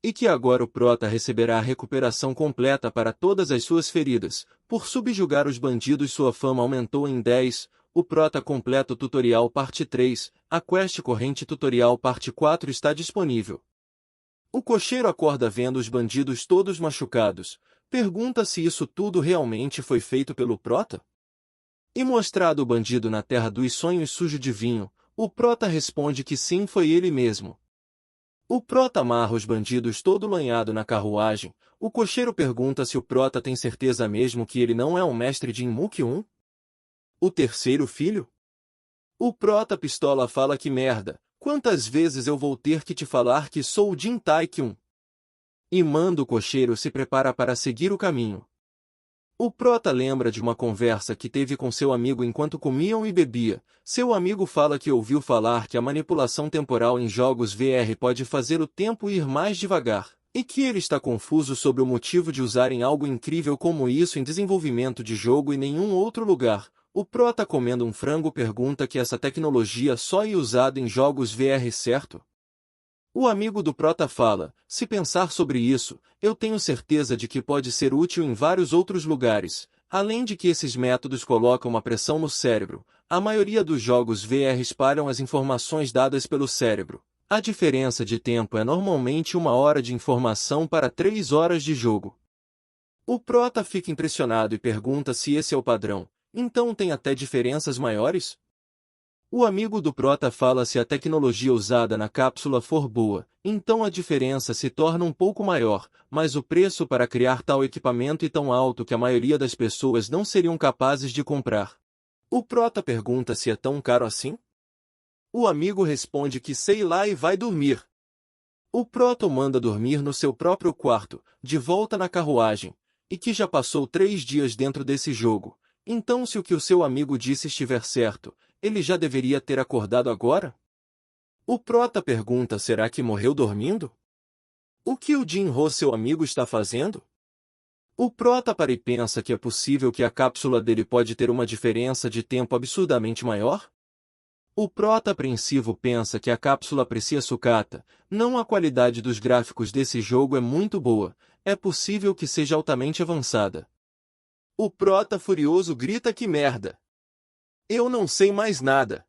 E que agora o prota receberá a recuperação completa para todas as suas feridas. Por subjugar os bandidos sua fama aumentou em 10. O prota completa o tutorial parte 3. A quest corrente tutorial parte 4 está disponível. O cocheiro acorda vendo os bandidos todos machucados. Pergunta se isso tudo realmente foi feito pelo prota? E mostrado o bandido na terra dos sonhos sujo de vinho, o prota responde que sim, foi ele mesmo. O prota amarra os bandidos todo lanhado na carruagem. O cocheiro pergunta se o prota tem certeza mesmo que ele não é um mestre de Inmuk 1? O terceiro filho? O prota pistola fala que merda, quantas vezes eu vou ter que te falar que sou o Jin Taik 1? E manda o cocheiro se prepara para seguir o caminho. O prota lembra de uma conversa que teve com seu amigo enquanto comiam e bebia. Seu amigo fala que ouviu falar que a manipulação temporal em jogos VR pode fazer o tempo ir mais devagar. E que ele está confuso sobre o motivo de usarem algo incrível como isso em desenvolvimento de jogo e nenhum outro lugar. O Prota comendo um frango pergunta que essa tecnologia só é usada em jogos VR, certo? O amigo do Prota fala, se pensar sobre isso, eu tenho certeza de que pode ser útil em vários outros lugares. Além de que esses métodos colocam uma pressão no cérebro, a maioria dos jogos VR espalham as informações dadas pelo cérebro. A diferença de tempo é normalmente 1 hora de informação para 3 horas de jogo. O Prota fica impressionado e pergunta se esse é o padrão. Então tem até diferenças maiores? O amigo do Prota fala se a tecnologia usada na cápsula for boa, então a diferença se torna um pouco maior, mas o preço para criar tal equipamento é tão alto que a maioria das pessoas não seriam capazes de comprar. O Prota pergunta se é tão caro assim? O amigo responde que sei lá e vai dormir. O Prota manda dormir no seu próprio quarto, de volta na carruagem, e que já passou 3 dias dentro desse jogo. Então se o que o seu amigo disse estiver certo, ele já deveria ter acordado agora? O Prota pergunta: será que morreu dormindo? O que o Jin-Ho, seu amigo, está fazendo? O Prota para e pensa que é possível que a cápsula dele pode ter uma diferença de tempo absurdamente maior? O Prota apreensivo pensa que a cápsula aprecia sucata, não a qualidade dos gráficos desse jogo é muito boa, é possível que seja altamente avançada. O Prota furioso grita: que merda! Eu não sei mais nada.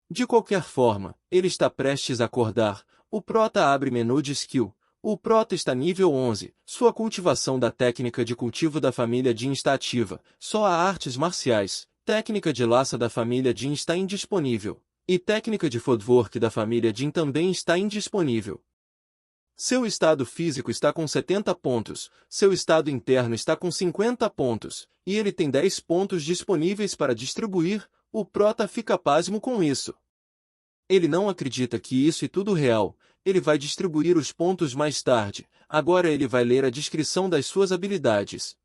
De qualquer forma, ele está prestes a acordar. O Prota abre menu de skill. O Prota está nível 11. Sua cultivação da técnica de cultivo da família Jin está ativa. Só há artes marciais. Técnica de laça da família Jin está indisponível. E técnica de footwork da família Jin também está indisponível. Seu estado físico está com 70 pontos, seu estado interno está com 50 pontos, e ele tem 10 pontos disponíveis para distribuir. O Prota fica pasmo com isso. Ele não acredita que isso é tudo real, ele vai distribuir os pontos mais tarde, agora ele vai ler a descrição das suas habilidades.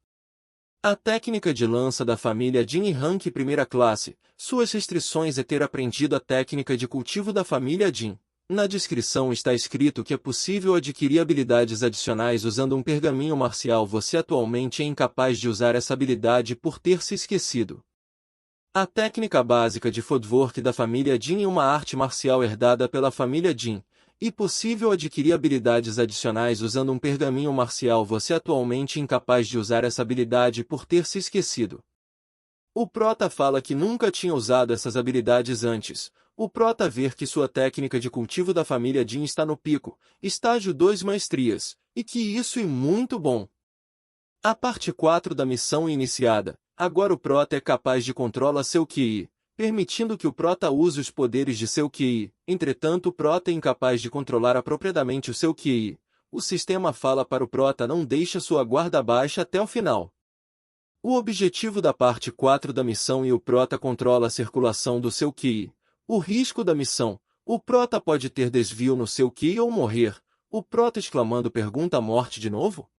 A técnica de lança da família Jin e rank primeira classe, suas restrições é ter aprendido a técnica de cultivo da família Jin. Na descrição está escrito que é possível adquirir habilidades adicionais usando um pergaminho marcial. Você atualmente é incapaz de usar essa habilidade por ter se esquecido. A técnica básica de footwork da família Jin é uma arte marcial herdada pela família Jin, e possível adquirir habilidades adicionais usando um pergaminho marcial. Você atualmente é incapaz de usar essa habilidade por ter se esquecido. O Prota fala que nunca tinha usado essas habilidades antes. O Prota vê que sua técnica de cultivo da família Jin está no pico, estágio 2 maestrias, e que isso é muito bom. A parte 4 da missão é iniciada. Agora o Prota é capaz de controlar seu QI, permitindo que o Prota use os poderes de seu QI. Entretanto, o Prota é incapaz de controlar apropriadamente o seu QI. O sistema fala para o Prota: não deixe sua guarda baixa até o final. O objetivo da parte 4 da missão é o Prota controla a circulação do seu QI. O risco da missão: o Prota pode ter desvio no seu QI ou morrer. O Prota exclamando pergunta: a morte de novo?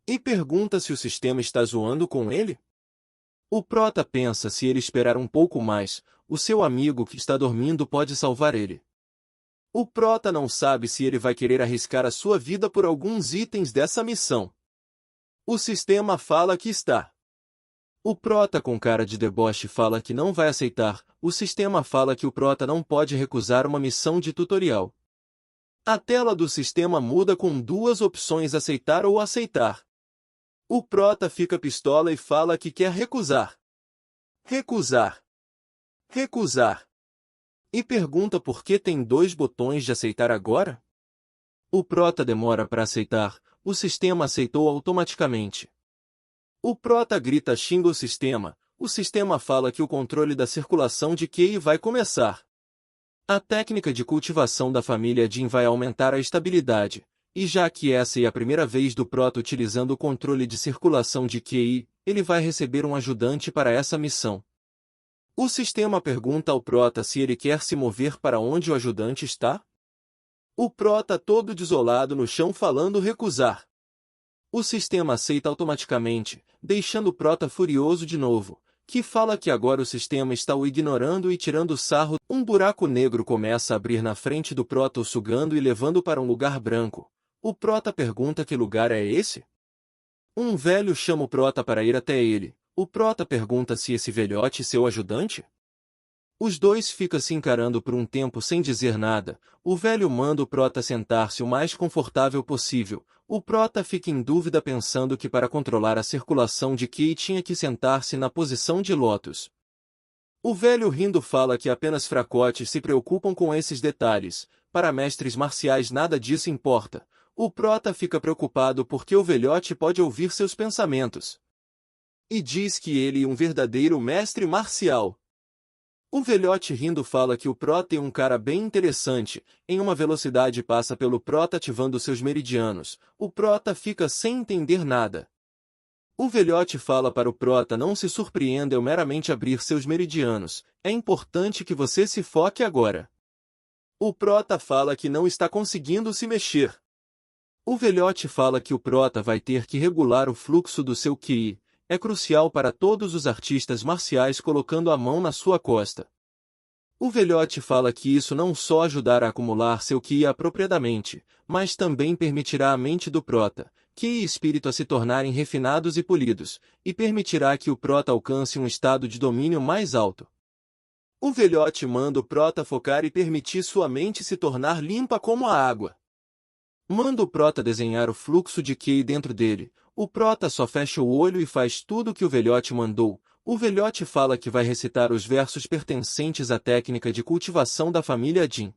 E pergunta se o sistema está zoando com ele? O Prota pensa: se ele esperar um pouco mais, o seu amigo que está dormindo pode salvar ele. O Prota não sabe se ele vai querer arriscar a sua vida por alguns itens dessa missão. O sistema fala que está. O Prota com cara de deboche fala que não vai aceitar. O sistema fala que o Prota não pode recusar uma missão de tutorial. A tela do sistema muda com 2 opções: aceitar ou aceitar. O Prota fica pistola e fala que quer recusar. Recusar. Recusar. E pergunta por que tem 2 botões de aceitar agora? O Prota demora para aceitar. O sistema aceitou automaticamente. O Prota grita, xinga o sistema. O sistema fala que o controle da circulação de QI vai começar. A técnica de cultivação da família Jin vai aumentar a estabilidade. E já que essa é a primeira vez do Prota utilizando o controle de circulação de QI, ele vai receber um ajudante para essa missão. O sistema pergunta ao Prota se ele quer se mover para onde o ajudante está. O Prota todo desolado no chão falando recusar. O sistema aceita automaticamente, deixando o Prota furioso de novo, que fala que agora o sistema está o ignorando e tirando sarro. Um buraco negro começa a abrir na frente do Prota, o sugando e levando para um lugar branco. O Prota pergunta que lugar é esse? Um velho chama o Prota para ir até ele. O Prota pergunta se esse velhote é seu ajudante? Os dois ficam se encarando por um tempo sem dizer nada. O velho manda o Prota sentar-se o mais confortável possível. O Prota fica em dúvida pensando que para controlar a circulação de Ki tinha que sentar-se na posição de lótus. O velho rindo fala que apenas fracotes se preocupam com esses detalhes. Para mestres marciais nada disso importa. O Prota fica preocupado porque o velhote pode ouvir seus pensamentos. E diz que ele é um verdadeiro mestre marcial. O velhote rindo fala que o Prota é um cara bem interessante, em uma velocidade passa pelo Prota ativando seus meridianos. O Prota fica sem entender nada. O velhote fala para o Prota não se surpreenda ao meramente abrir seus meridianos, é importante que você se foque agora. O Prota fala que não está conseguindo se mexer. O velhote fala que o Prota vai ter que regular o fluxo do seu Ki. É crucial para todos os artistas marciais colocando a mão na sua costa. O velhote fala que isso não só ajudará a acumular seu Ki apropriadamente, mas também permitirá à mente do Prota, Ki e espírito a se tornarem refinados e polidos, e permitirá que o Prota alcance um estado de domínio mais alto. O velhote manda o Prota focar e permitir sua mente se tornar limpa como a água. Manda o Prota desenhar o fluxo de Ki dentro dele. O Prota só fecha o olho e faz tudo o que o velhote mandou. O velhote fala que vai recitar os versos pertencentes à técnica de cultivação da família Jin.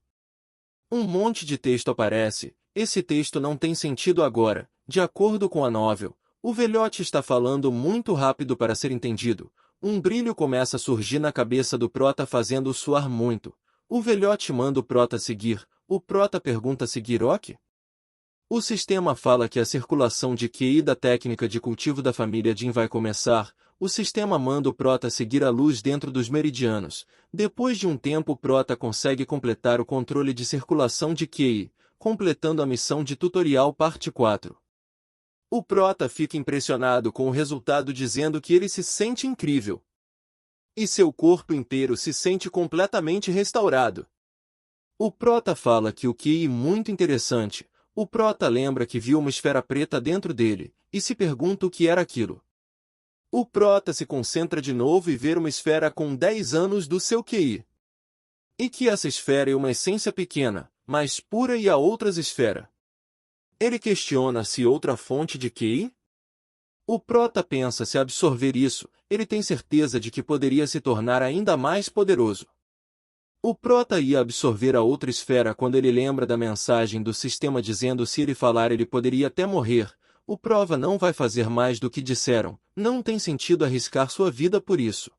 Um monte de texto aparece. Esse texto não tem sentido agora. De acordo com a novel, o velhote está falando muito rápido para ser entendido. Um brilho começa a surgir na cabeça do Prota fazendo-o suar muito. O velhote manda o Prota seguir. O Prota pergunta seguir o quê? O sistema fala que a circulação de Ki da técnica de cultivo da família Jin vai começar. O sistema manda o Prota seguir a luz dentro dos meridianos. Depois de um tempo o Prota consegue completar o controle de circulação de Ki, completando a missão de tutorial parte 4. O Prota fica impressionado com o resultado dizendo que ele se sente incrível. E seu corpo inteiro se sente completamente restaurado. O Prota fala que o Ki é muito interessante. O Prota lembra que viu uma esfera preta dentro dele, e se pergunta o que era aquilo. O Prota se concentra de novo e vê uma esfera com 10 anos do seu QI. E que essa esfera é uma essência pequena, mais pura e a outras esfera. Ele questiona se outra fonte de QI? O Prota pensa se absorver isso, ele tem certeza de que poderia se tornar ainda mais poderoso. O Prota ia absorver a outra esfera quando ele lembra da mensagem do sistema dizendo se ele falar ele poderia até morrer. O Prova não vai fazer mais do que disseram, não tem sentido arriscar sua vida por isso.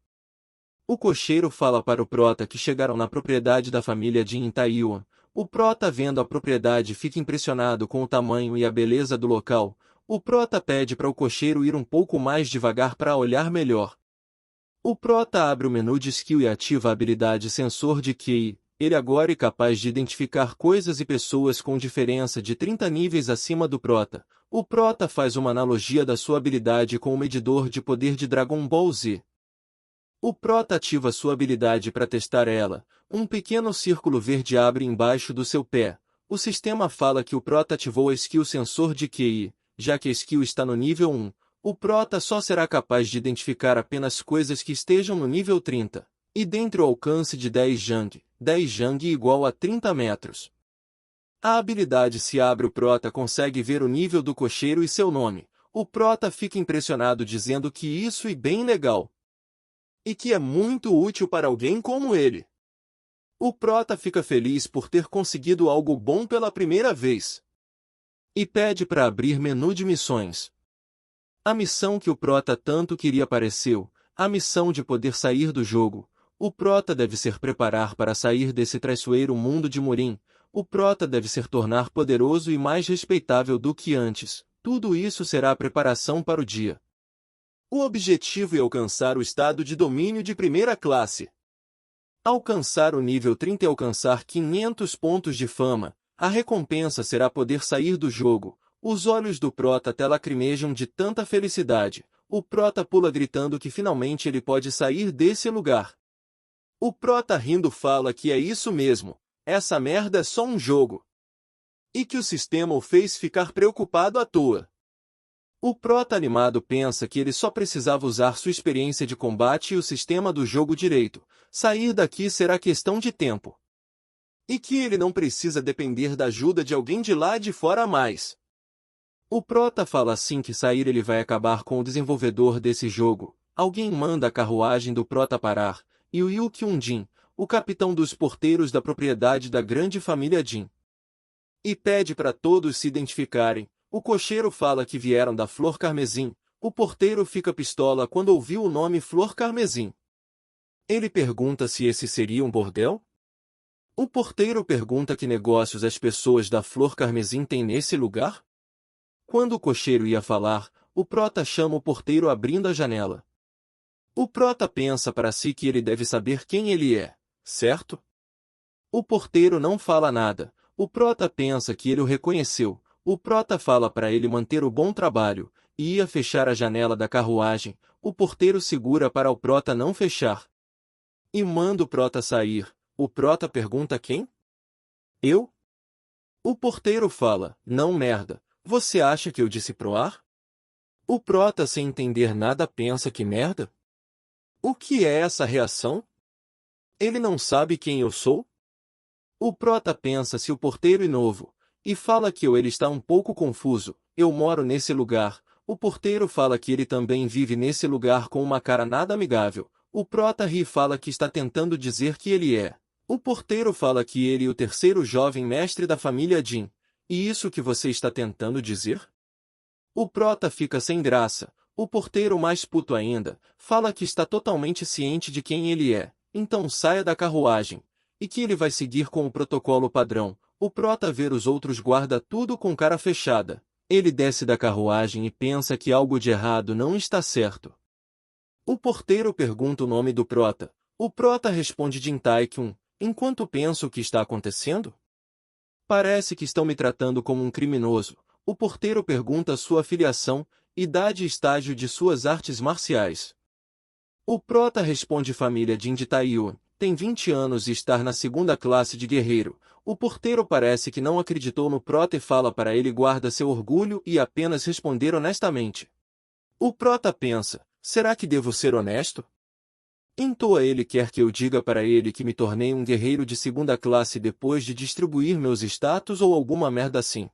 O cocheiro fala para o Prota que chegaram na propriedade da família Jin em Taiwan. O Prota vendo a propriedade fica impressionado com o tamanho e a beleza do local. O Prota pede para o cocheiro ir um pouco mais devagar para olhar melhor. O Prota abre o menu de skill e ativa a habilidade sensor de Ki. Ele agora é capaz de identificar coisas e pessoas com diferença de 30 níveis acima do Prota. O Prota faz uma analogia da sua habilidade com o medidor de poder de Dragon Ball Z. O Prota ativa sua habilidade para testar ela. Um pequeno círculo verde abre embaixo do seu pé. O sistema fala que o Prota ativou a skill sensor de Ki, já que a skill está no nível 1. O Prota só será capaz de identificar apenas coisas que estejam no nível 30, e dentro o alcance de 10 Jang, 10 Jang igual a 30 metros. A habilidade se abre, o Prota consegue ver o nível do cocheiro e seu nome. O Prota fica impressionado dizendo que isso é bem legal. E que é muito útil para alguém como ele. O Prota fica feliz por ter conseguido algo bom pela primeira vez. E pede para abrir menu de missões. A missão que o Prota tanto queria apareceu, a missão de poder sair do jogo. O Prota deve se preparar para sair desse traiçoeiro mundo de Murim. O Prota deve se tornar poderoso e mais respeitável do que antes. Tudo isso será a preparação para o dia. O objetivo é alcançar o estado de domínio de primeira classe. Alcançar o nível 30 e alcançar 500 pontos de fama. A recompensa será poder sair do jogo. Os olhos do Prota até lacrimejam de tanta felicidade. O Prota pula gritando que finalmente ele pode sair desse lugar. O Prota rindo fala que é isso mesmo. Essa merda é só um jogo. e que o sistema o fez ficar preocupado à toa. O prota animado pensa que ele só precisava usar sua experiência de combate e o sistema do jogo direito. Sair daqui será questão de tempo. E que ele não precisa depender da ajuda de alguém de lá de fora a mais. O prota fala assim que sair ele vai acabar com o desenvolvedor desse jogo. Alguém manda a carruagem do prota parar, e o Yu Kyung-jin, o capitão dos porteiros da propriedade da grande família Jin, e pede para todos se identificarem. O cocheiro fala que vieram da Flor Carmesim. O porteiro fica pistola quando ouviu o nome Flor Carmesim. Ele pergunta se esse seria um bordel? O porteiro pergunta que negócios as pessoas da Flor Carmesim têm nesse lugar? Quando o cocheiro ia falar, o prota chama o porteiro abrindo a janela. O prota pensa para si que ele deve saber quem ele é, certo? O porteiro não fala nada. O prota pensa que ele o reconheceu. O prota fala para ele manter o bom trabalho, e ia fechar a janela da carruagem. O porteiro segura para o prota não fechar. E manda o prota sair. O prota pergunta quem? Eu? O porteiro fala, não merda, você acha que eu disse pro ar? O prota sem entender nada pensa que merda? O que é essa reação? Ele não sabe quem eu sou? O prota pensa se o porteiro é novo, e fala que ele está um pouco confuso. Eu moro nesse lugar. O porteiro fala que ele também vive nesse lugar com uma cara nada amigável. O prota ri e fala que está tentando dizer que ele é. O porteiro fala que ele é o terceiro jovem mestre da família Jin. E isso que você está tentando dizer? O prota fica sem graça. O porteiro, mais puto ainda, fala que está totalmente ciente de quem ele é. Então saia da carruagem. E que ele vai seguir com o protocolo padrão. O prota vê os outros guarda tudo com cara fechada. Ele desce da carruagem e pensa que algo de errado não está certo. O porteiro pergunta o nome do prota. O prota responde Jin Tae-kyun. Enquanto penso o que está acontecendo? Parece que estão me tratando como um criminoso. O porteiro pergunta sua filiação, idade e estágio de suas artes marciais. O prota responde família Jin de Taeyuan. Tem 20 anos e está na segunda classe de guerreiro. O porteiro parece que não acreditou no prota e fala para ele guarda seu orgulho e apenas responder honestamente. O prota pensa, será que devo ser honesto? Então ele quer que eu diga para ele que me tornei um guerreiro de segunda classe depois de distribuir meus status ou alguma merda assim.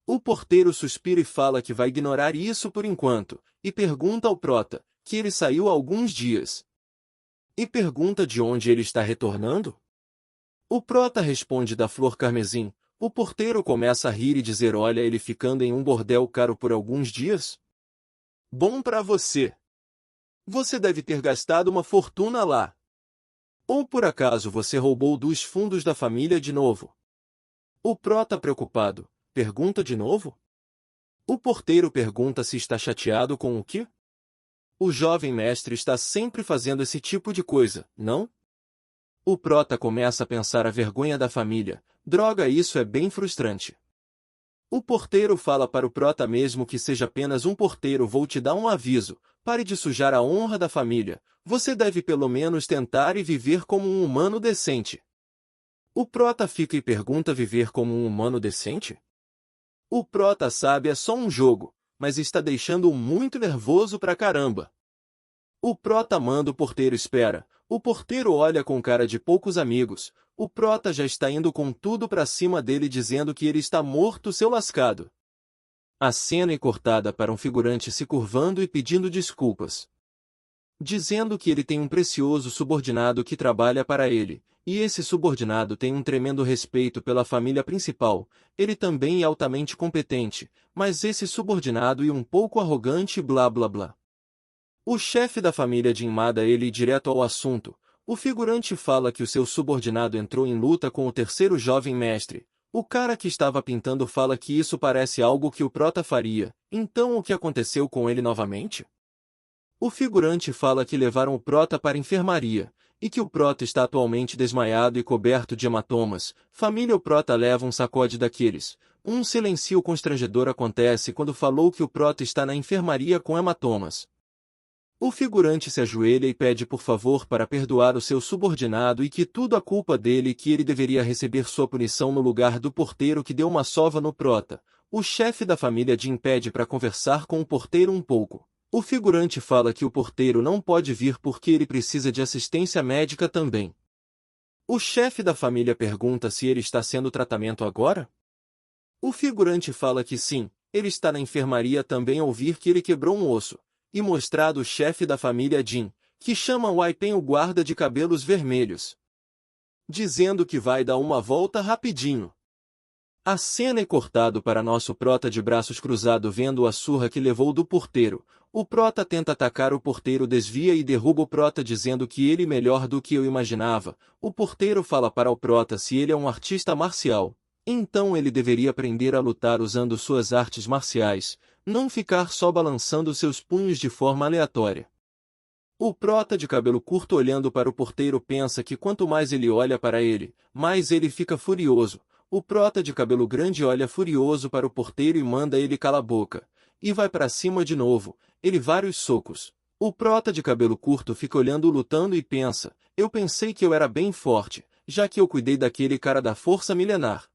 O porteiro suspira e fala que vai ignorar isso por enquanto, e pergunta ao prota, que ele saiu há alguns dias. E pergunta de onde ele está retornando? O prota responde da Flor Carmesim. O porteiro começa a rir e dizer olha ele ficando em um bordel caro por alguns dias? Bom pra você! Você deve ter gastado uma fortuna lá. Ou por acaso você roubou dos fundos da família de novo? O prota preocupado, pergunta de novo? O porteiro pergunta se está chateado com o quê? O jovem mestre está sempre fazendo esse tipo de coisa, não? O prota começa a pensar a vergonha da família. Droga, isso é bem frustrante. O porteiro fala para o prota mesmo que seja apenas um porteiro vou te dar um aviso. Pare de sujar a honra da família. Você deve pelo menos tentar e viver como um humano decente. O prota fica e pergunta viver como um humano decente? O prota sabe é só um jogo, mas está deixando-o muito nervoso pra caramba. O prota manda o porteiro espera. O porteiro olha com cara de poucos amigos. O prota já está indo com tudo pra cima dele dizendo que ele está morto seu lascado. A cena é cortada para um figurante se curvando e pedindo desculpas. Dizendo que ele tem um precioso subordinado que trabalha para ele, e esse subordinado tem um tremendo respeito pela família principal. Ele também é altamente competente, mas esse subordinado é um pouco arrogante e blá blá blá. O chefe da família Jin manda ele ir direto ao assunto. O figurante fala que o seu subordinado entrou em luta com o terceiro jovem mestre. O cara que estava pintando fala que isso parece algo que o prota faria. Então o que aconteceu com ele novamente? O figurante fala que levaram o prota para a enfermaria, e que o prota está atualmente desmaiado e coberto de hematomas. Família o prota leva um sacode daqueles. Um silêncio constrangedor acontece quando falou que o prota está na enfermaria com hematomas. O figurante se ajoelha e pede por favor para perdoar o seu subordinado e que tudo a culpa dele e que ele deveria receber sua punição no lugar do porteiro que deu uma sova no prota. O chefe da família Jim pede para conversar com o porteiro um pouco. O figurante fala que o porteiro não pode vir porque ele precisa de assistência médica também. O chefe da família pergunta se ele está sendo tratamento agora? O figurante fala que sim, ele está na enfermaria também ao ouvir que ele quebrou um osso. E mostrado o chefe da família Jim, que chama Waipen o guarda de cabelos vermelhos, dizendo que vai dar uma volta rapidinho. A cena é cortado para nosso prota de braços cruzados vendo a surra que levou do porteiro. O prota tenta atacar o porteiro, desvia e derruba o prota dizendo que ele é melhor do que eu imaginava. O porteiro fala para o prota se ele é um artista marcial, então ele deveria aprender a lutar usando suas artes marciais, não ficar só balançando seus punhos de forma aleatória. O prota de cabelo curto olhando para o porteiro pensa que quanto mais ele olha para ele, mais ele fica furioso. O prota de cabelo grande olha furioso para o porteiro e manda ele calar a boca. E vai para cima de novo, ele vários socos. O prota de cabelo curto fica olhando lutando e pensa, eu pensei que eu era bem forte, já que eu cuidei daquele cara da força milenar.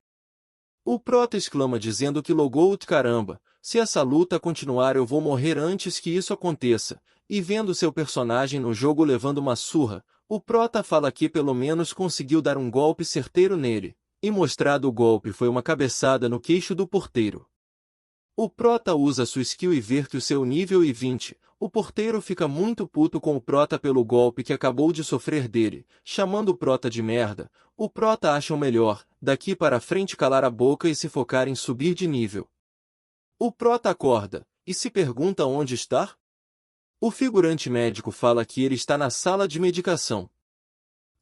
O prota exclama dizendo que Logout caramba, se essa luta continuar eu vou morrer antes que isso aconteça, e vendo seu personagem no jogo levando uma surra, o prota fala que pelo menos conseguiu dar um golpe certeiro nele, e mostrado o golpe foi uma cabeçada no queixo do porteiro. O prota usa sua skill e vê que o seu nível é 20, o porteiro fica muito puto com o prota pelo golpe que acabou de sofrer dele, chamando o prota de merda. O prota acha o melhor, daqui para frente calar a boca e se focar em subir de nível. O prota acorda, e se pergunta onde está? O figurante médico fala que ele está na sala de medicação.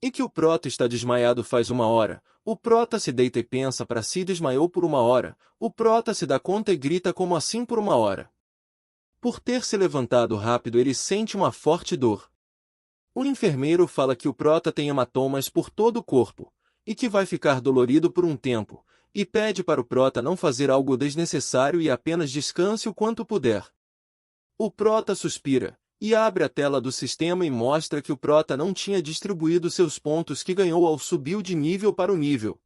E que o prota está desmaiado faz uma hora. O prota se deita e pensa para si desmaiou por uma hora. O prota se dá conta e grita como assim por uma hora. Por ter se levantado rápido ele sente uma forte dor. O enfermeiro fala que o prota tem hematomas por todo o corpo, e que vai ficar dolorido por um tempo, e pede para o prota não fazer algo desnecessário e apenas descanse o quanto puder. O prota suspira, e abre a tela do sistema e mostra que o prota não tinha distribuído seus pontos que ganhou ao subir de nível para o nível.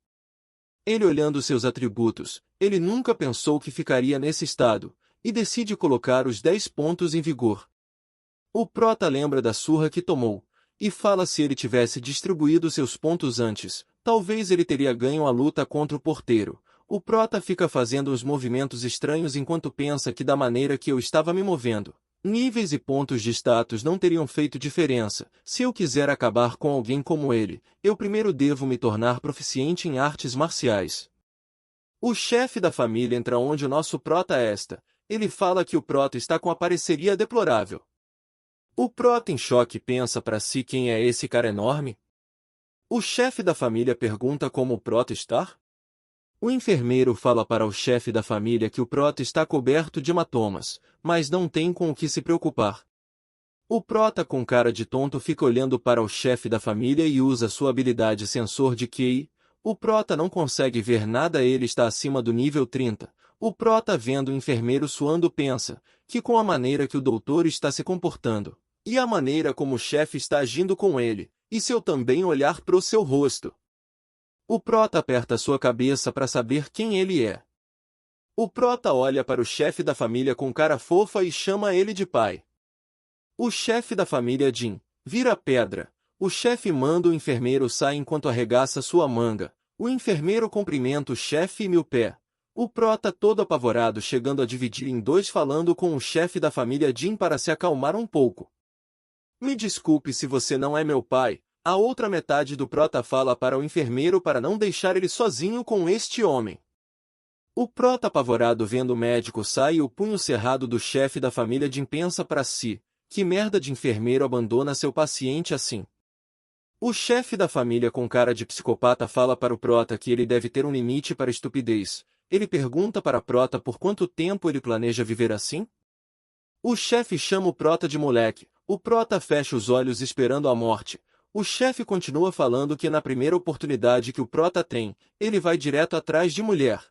Ele olhando seus atributos, ele nunca pensou que ficaria nesse estado, e decide colocar os 10 pontos em vigor. O prota lembra da surra que tomou, e fala se ele tivesse distribuído seus pontos antes, talvez ele teria ganho a luta contra o porteiro. O prota fica fazendo uns movimentos estranhos enquanto pensa que da maneira que eu estava me movendo, níveis e pontos de status não teriam feito diferença. Se eu quiser acabar com alguém como ele, eu primeiro devo me tornar proficiente em artes marciais. O chefe da família entra onde o nosso prota está. Ele fala que o prota está com a pareceria deplorável. O prota em choque pensa para si quem é esse cara enorme? O chefe da família pergunta como o prota está? O enfermeiro fala para o chefe da família que o prota está coberto de hematomas, mas não tem com o que se preocupar. O prota com cara de tonto fica olhando para o chefe da família e usa sua habilidade sensor de QI. O prota não consegue ver nada, ele está acima do nível 30. O prota vendo o enfermeiro suando pensa que com a maneira que o doutor está se comportando, e a maneira como o chefe está agindo com ele, e se eu também olhar para o seu rosto. O prota aperta sua cabeça para saber quem ele é. O prota olha para o chefe da família com cara fofa e chama ele de pai. O chefe da família Jim vira pedra. O chefe manda o enfermeiro sair enquanto arregaça sua manga. O enfermeiro cumprimenta o chefe e meu pé. O prota todo apavorado chegando a dividir em dois falando com o chefe da família Jim para se acalmar um pouco. Me desculpe se você não é meu pai. A outra metade do prota fala para o enfermeiro para não deixar ele sozinho com este homem. O prota apavorado vendo o médico sair e o punho cerrado do chefe da família Jim pensa para si, que merda de enfermeiro abandona seu paciente assim. O chefe da família com cara de psicopata fala para o prota que ele deve ter um limite para estupidez. Ele pergunta para prota por quanto tempo ele planeja viver assim? O chefe chama o prota de moleque. O prota fecha os olhos esperando a morte. O chefe continua falando que na primeira oportunidade que o prota tem, ele vai direto atrás de mulher.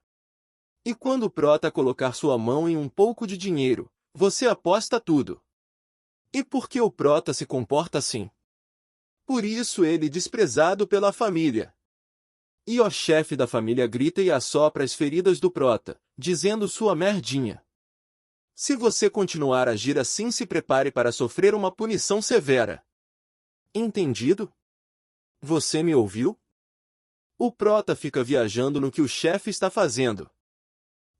E quando o prota colocar sua mão em um pouco de dinheiro, você aposta tudo. E por que o Prota se comporta assim? Por isso ele desprezado pela família. E o chefe da família grita e assopra as feridas do Prota, dizendo sua merdinha. Se você continuar a agir assim, se prepare para sofrer uma punição severa. Entendido? Você me ouviu? O Prota fica viajando no que o chefe está fazendo.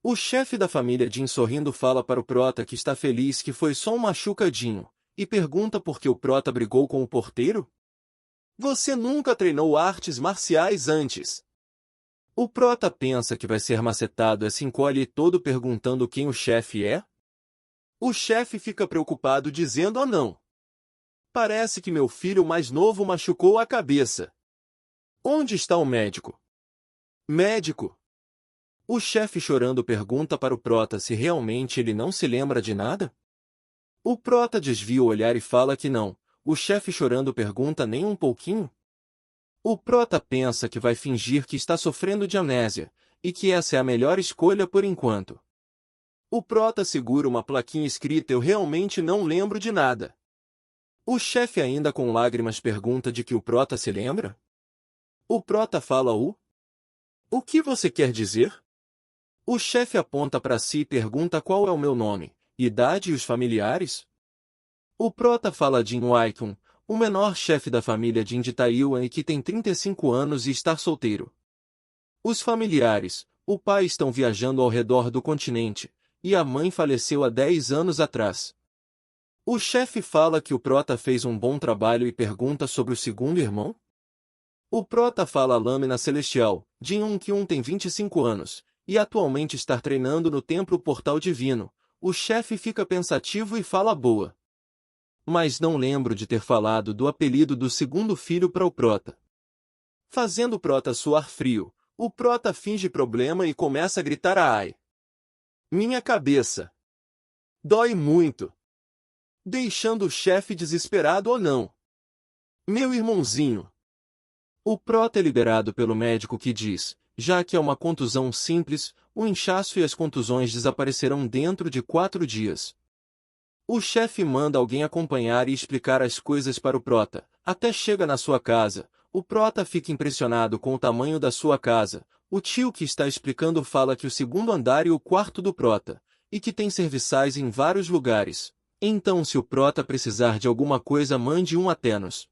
O chefe da família Jin sorrindo fala para o Prota que está feliz que foi só um machucadinho, e pergunta por que o Prota brigou com o porteiro? Você nunca treinou artes marciais antes. O Prota pensa que vai ser macetado e se encolhe todo perguntando quem o chefe é? O chefe fica preocupado dizendo: "Oh não. Parece que meu filho mais novo machucou a cabeça. Onde está o médico?" Médico? O chefe chorando pergunta para o Prota se realmente ele não se lembra de nada? O Prota desvia o olhar e fala que não. O chefe chorando pergunta: nem um pouquinho? O Prota pensa que vai fingir que está sofrendo de amnésia, e que essa é a melhor escolha por enquanto. O Prota segura uma plaquinha escrita: "Eu realmente não lembro de nada." O chefe ainda com lágrimas pergunta de que o Prota se lembra? O Prota fala: O que você quer dizer?" O chefe aponta para si e pergunta qual é o meu nome, idade e os familiares. O Prota fala Jin Waikun, o menor chefe da família Jin de Taiwan e que tem 35 anos e está solteiro. Os familiares, o pai estão viajando ao redor do continente, e a mãe faleceu há 10 anos atrás. O chefe fala que o Prota fez um bom trabalho e pergunta sobre o segundo irmão. O Prota fala a Lâmina Celestial, Jin Kyun tem 25 anos, e atualmente está treinando no Templo Portal Divino. O chefe fica pensativo e fala boa. Mas não lembro de ter falado do apelido do segundo filho para o Prota. Fazendo o Prota suar frio, o Prota finge problema e começa a gritar: "Ai! Minha cabeça! Dói muito!" Deixando o chefe desesperado: "Oh não! Meu irmãozinho!" O Prota é liberado pelo médico que diz: já que é uma contusão simples, o inchaço e as contusões desaparecerão dentro de 4 dias. O chefe manda alguém acompanhar e explicar as coisas para o Prota. Até chega na sua casa, o Prota fica impressionado com o tamanho da sua casa. O tio que está explicando fala que o segundo andar é o quarto do Prota, e que tem serviçais em vários lugares. Então se o Prota precisar de alguma coisa, mande um até-nos.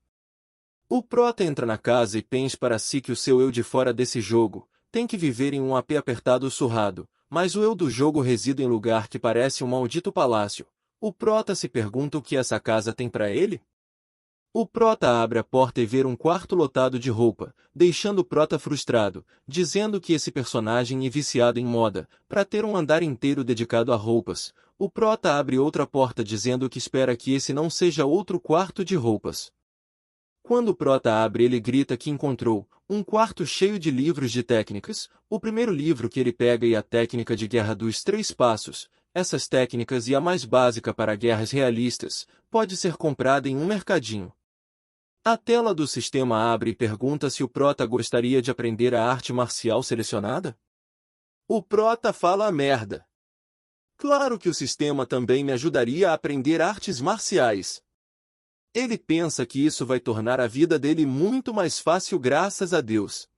O Prota entra na casa e pensa para si que o seu eu de fora desse jogo tem que viver em um AP apertado surrado, mas o eu do jogo reside em lugar que parece um maldito palácio. O Prota se pergunta o que essa casa tem para ele? O Prota abre a porta e vê um quarto lotado de roupa, deixando o Prota frustrado, dizendo que esse personagem é viciado em moda, para ter um andar inteiro dedicado a roupas. O Prota abre outra porta dizendo que espera que esse não seja outro quarto de roupas. Quando o Prota abre, ele grita que encontrou um quarto cheio de livros de técnicas. O primeiro livro que ele pega é a técnica de guerra dos 3 passos. Essas técnicas e a mais básica para guerras realistas, pode ser comprada em um mercadinho. A tela do sistema abre e pergunta se o Prota gostaria de aprender a arte marcial selecionada. O Prota fala: "A merda. Claro que o sistema também me ajudaria a aprender artes marciais." Ele pensa que isso vai tornar a vida dele muito mais fácil graças a Deus.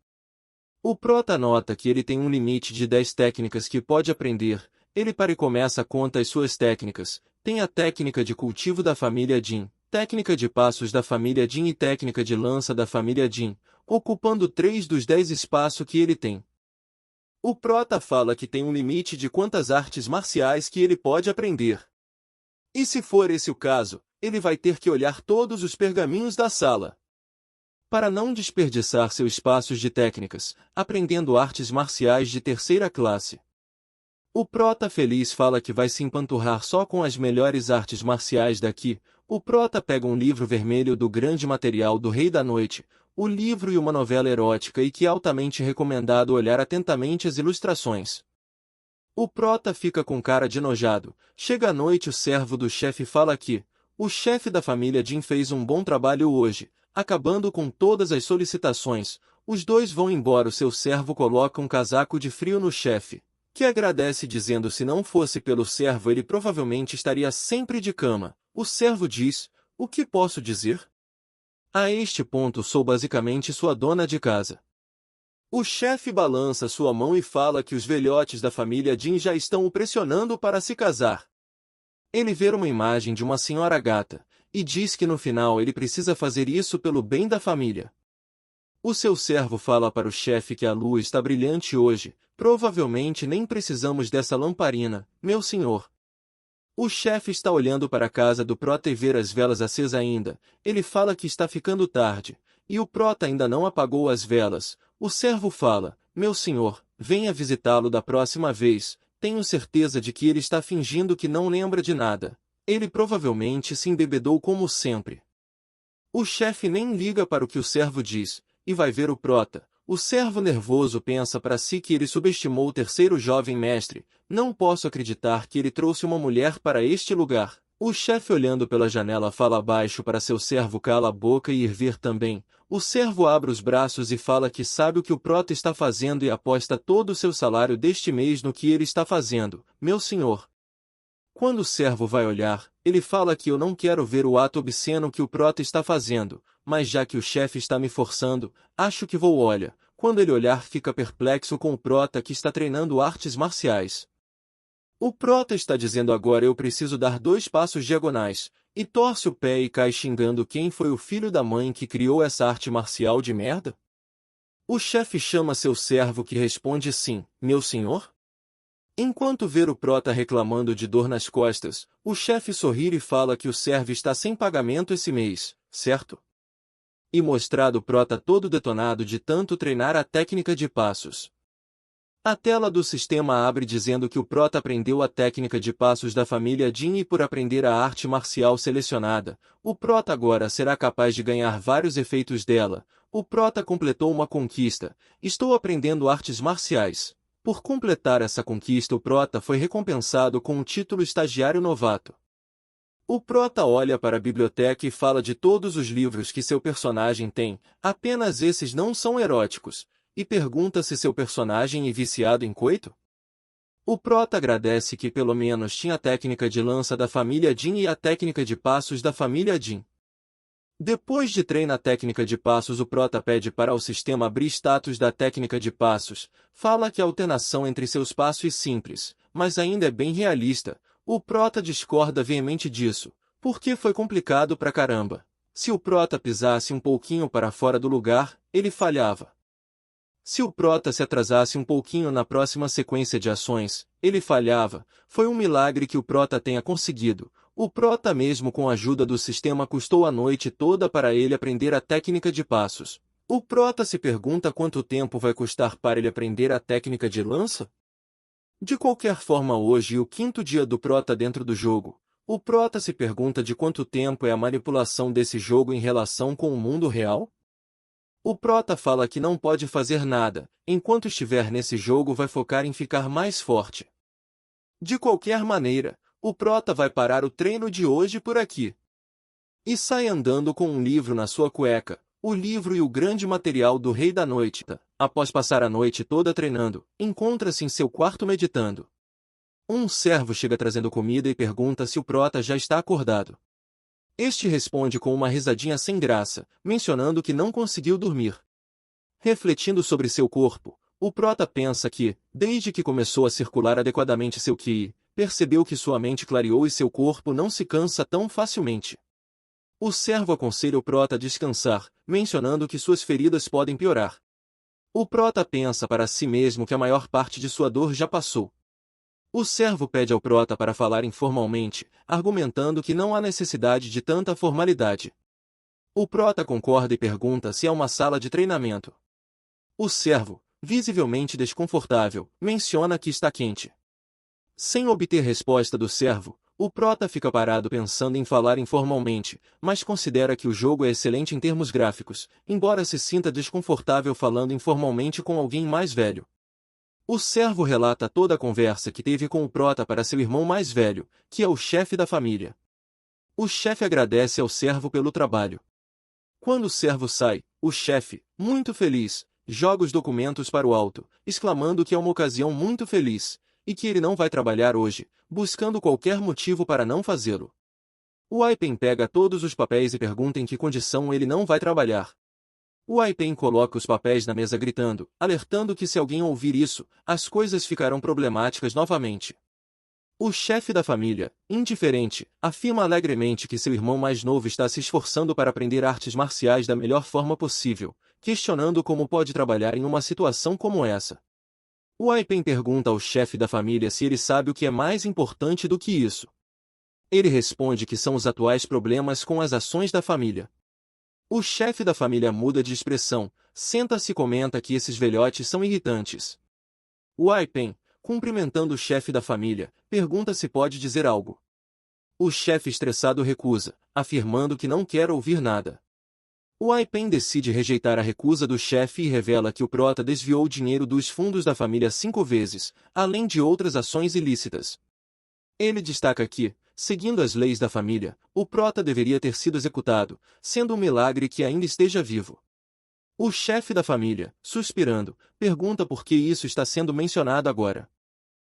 O Prota nota que ele tem um limite de 10 técnicas que pode aprender. Ele para e começa a conta as suas técnicas. Tem a técnica de cultivo da família Jin, técnica de passos da família Jin e técnica de lança da família Jin, ocupando 3 dos 10 espaços que ele tem. O Prota fala que tem um limite de quantas artes marciais que ele pode aprender. E se for esse o caso, ele vai ter que olhar todos os pergaminhos da sala. Para não desperdiçar seus espaços de técnicas, aprendendo artes marciais de 3ª classe. O Prota feliz fala que vai se empanturrar só com as melhores artes marciais daqui. O Prota pega um livro vermelho do grande material do Rei da Noite, o livro e uma novela erótica e que é altamente recomendado olhar atentamente as ilustrações. O Prota fica com cara de enojado. Chega à noite, o servo do chefe fala que o chefe da família Jin fez um bom trabalho hoje, acabando com todas as solicitações. Os dois vão embora. O seu servo coloca um casaco de frio no chefe, que agradece dizendo se não fosse pelo servo ele provavelmente estaria sempre de cama. O servo diz: o que posso dizer? A este ponto sou basicamente sua dona de casa. O chefe balança sua mão e fala que os velhotes da família Jin já estão o pressionando para se casar. Ele vê uma imagem de uma senhora gata, e diz que no final ele precisa fazer isso pelo bem da família. O seu servo fala para o chefe que a lua está brilhante hoje, provavelmente nem precisamos dessa lamparina, meu senhor. O chefe está olhando para a casa do prota e vê as velas acesas ainda. Ele fala que está ficando tarde, e o prota ainda não apagou as velas. O servo fala: meu senhor, venha visitá-lo da próxima vez. Tenho certeza de que ele está fingindo que não lembra de nada. Ele provavelmente se embebedou como sempre. O chefe nem liga para o que o servo diz, e vai ver o prota. O servo nervoso pensa para si que ele subestimou o terceiro jovem mestre. Não posso acreditar que ele trouxe uma mulher para este lugar. O chefe olhando pela janela fala baixo para seu servo cala a boca e ir ver também. O servo abre os braços e fala que sabe o que o prota está fazendo e aposta todo o seu salário deste mês no que ele está fazendo, meu senhor. Quando o servo vai olhar, ele fala que eu não quero ver o ato obsceno que o prota está fazendo, mas já que o chefe está me forçando, acho que vou olha. Quando ele olhar fica perplexo com o prota que está treinando artes marciais. O prota está dizendo agora eu preciso dar 2 passos diagonais, e torce o pé e cai xingando quem foi o filho da mãe que criou essa arte marcial de merda? O chefe chama seu servo que responde sim, meu senhor? Enquanto ver o prota reclamando de dor nas costas, o chefe sorri e fala que o servo está sem pagamento esse mês, certo? E mostrado o prota todo detonado de tanto treinar a técnica de passos. A tela do sistema abre dizendo que o prota aprendeu a técnica de passos da família Jin e por aprender a arte marcial selecionada, o prota agora será capaz de ganhar vários efeitos dela. O prota completou uma conquista. Estou aprendendo artes marciais. Por completar essa conquista o prota foi recompensado com o título estagiário novato. O prota olha para a biblioteca e fala de todos os livros que seu personagem tem, apenas esses não são eróticos, e pergunta se seu personagem é viciado em coito. O prota agradece que pelo menos tinha a técnica de lança da família Jin e a técnica de passos da família Jin. Depois de treinar a técnica de passos o prota pede para o sistema abrir status da técnica de passos, fala que a alternação entre seus passos é simples, mas ainda é bem realista. O prota discorda veemente disso, porque foi complicado pra caramba. Se o prota pisasse um pouquinho para fora do lugar, ele falhava. Se o prota se atrasasse um pouquinho na próxima sequência de ações, ele falhava. Foi um milagre que o prota tenha conseguido. O prota mesmo com a ajuda do sistema custou a noite toda para ele aprender a técnica de passos. O prota se pergunta quanto tempo vai custar para ele aprender a técnica de lança? De qualquer forma hoje é o 5º dia do prota dentro do jogo. O prota se pergunta de quanto tempo é a manipulação desse jogo em relação com o mundo real? O prota fala que não pode fazer nada, enquanto estiver nesse jogo vai focar em ficar mais forte. De qualquer maneira, o prota vai parar o treino de hoje por aqui. E sai andando com um livro na sua cueca, o livro e o grande material do Rei da Noite. Após passar a noite toda treinando, encontra-se em seu quarto meditando. Um servo chega trazendo comida e pergunta se o prota já está acordado. Este responde com uma risadinha sem graça, mencionando que não conseguiu dormir. Refletindo sobre seu corpo, o prota pensa que, desde que começou a circular adequadamente seu Ki, percebeu que sua mente clareou e seu corpo não se cansa tão facilmente. O servo aconselha o prota a descansar, mencionando que suas feridas podem piorar. O prota pensa para si mesmo que a maior parte de sua dor já passou. O servo pede ao prota para falar informalmente, argumentando que não há necessidade de tanta formalidade. O prota concorda e pergunta se há uma sala de treinamento. O servo, visivelmente desconfortável, menciona que está quente. Sem obter resposta do servo, o prota fica parado pensando em falar informalmente, mas considera que o jogo é excelente em termos gráficos, embora se sinta desconfortável falando informalmente com alguém mais velho. O servo relata toda a conversa que teve com o prota para seu irmão mais velho, que é o chefe da família. O chefe agradece ao servo pelo trabalho. Quando o servo sai, o chefe, muito feliz, joga os documentos para o alto, exclamando que é uma ocasião muito feliz, e que ele não vai trabalhar hoje, buscando qualquer motivo para não fazê-lo. O Aipen pega todos os papéis e pergunta em que condição ele não vai trabalhar. O Aipen coloca os papéis na mesa gritando, alertando que se alguém ouvir isso, as coisas ficarão problemáticas novamente. O chefe da família, indiferente, afirma alegremente que seu irmão mais novo está se esforçando para aprender artes marciais da melhor forma possível, questionando como pode trabalhar em uma situação como essa. O Aipen pergunta ao chefe da família se ele sabe o que é mais importante do que isso. Ele responde que são os atuais problemas com as ações da família. O chefe da família muda de expressão, senta-se e comenta que esses velhotes são irritantes. O Aipen, cumprimentando o chefe da família, pergunta se pode dizer algo. O chefe estressado recusa, afirmando que não quer ouvir nada. O Aipen decide rejeitar a recusa do chefe e revela que o prota desviou o dinheiro dos fundos da família 5 vezes, além de outras ações ilícitas. Ele destaca que, seguindo as leis da família, o prota deveria ter sido executado, sendo um milagre que ainda esteja vivo. O chefe da família, suspirando, pergunta por que isso está sendo mencionado agora.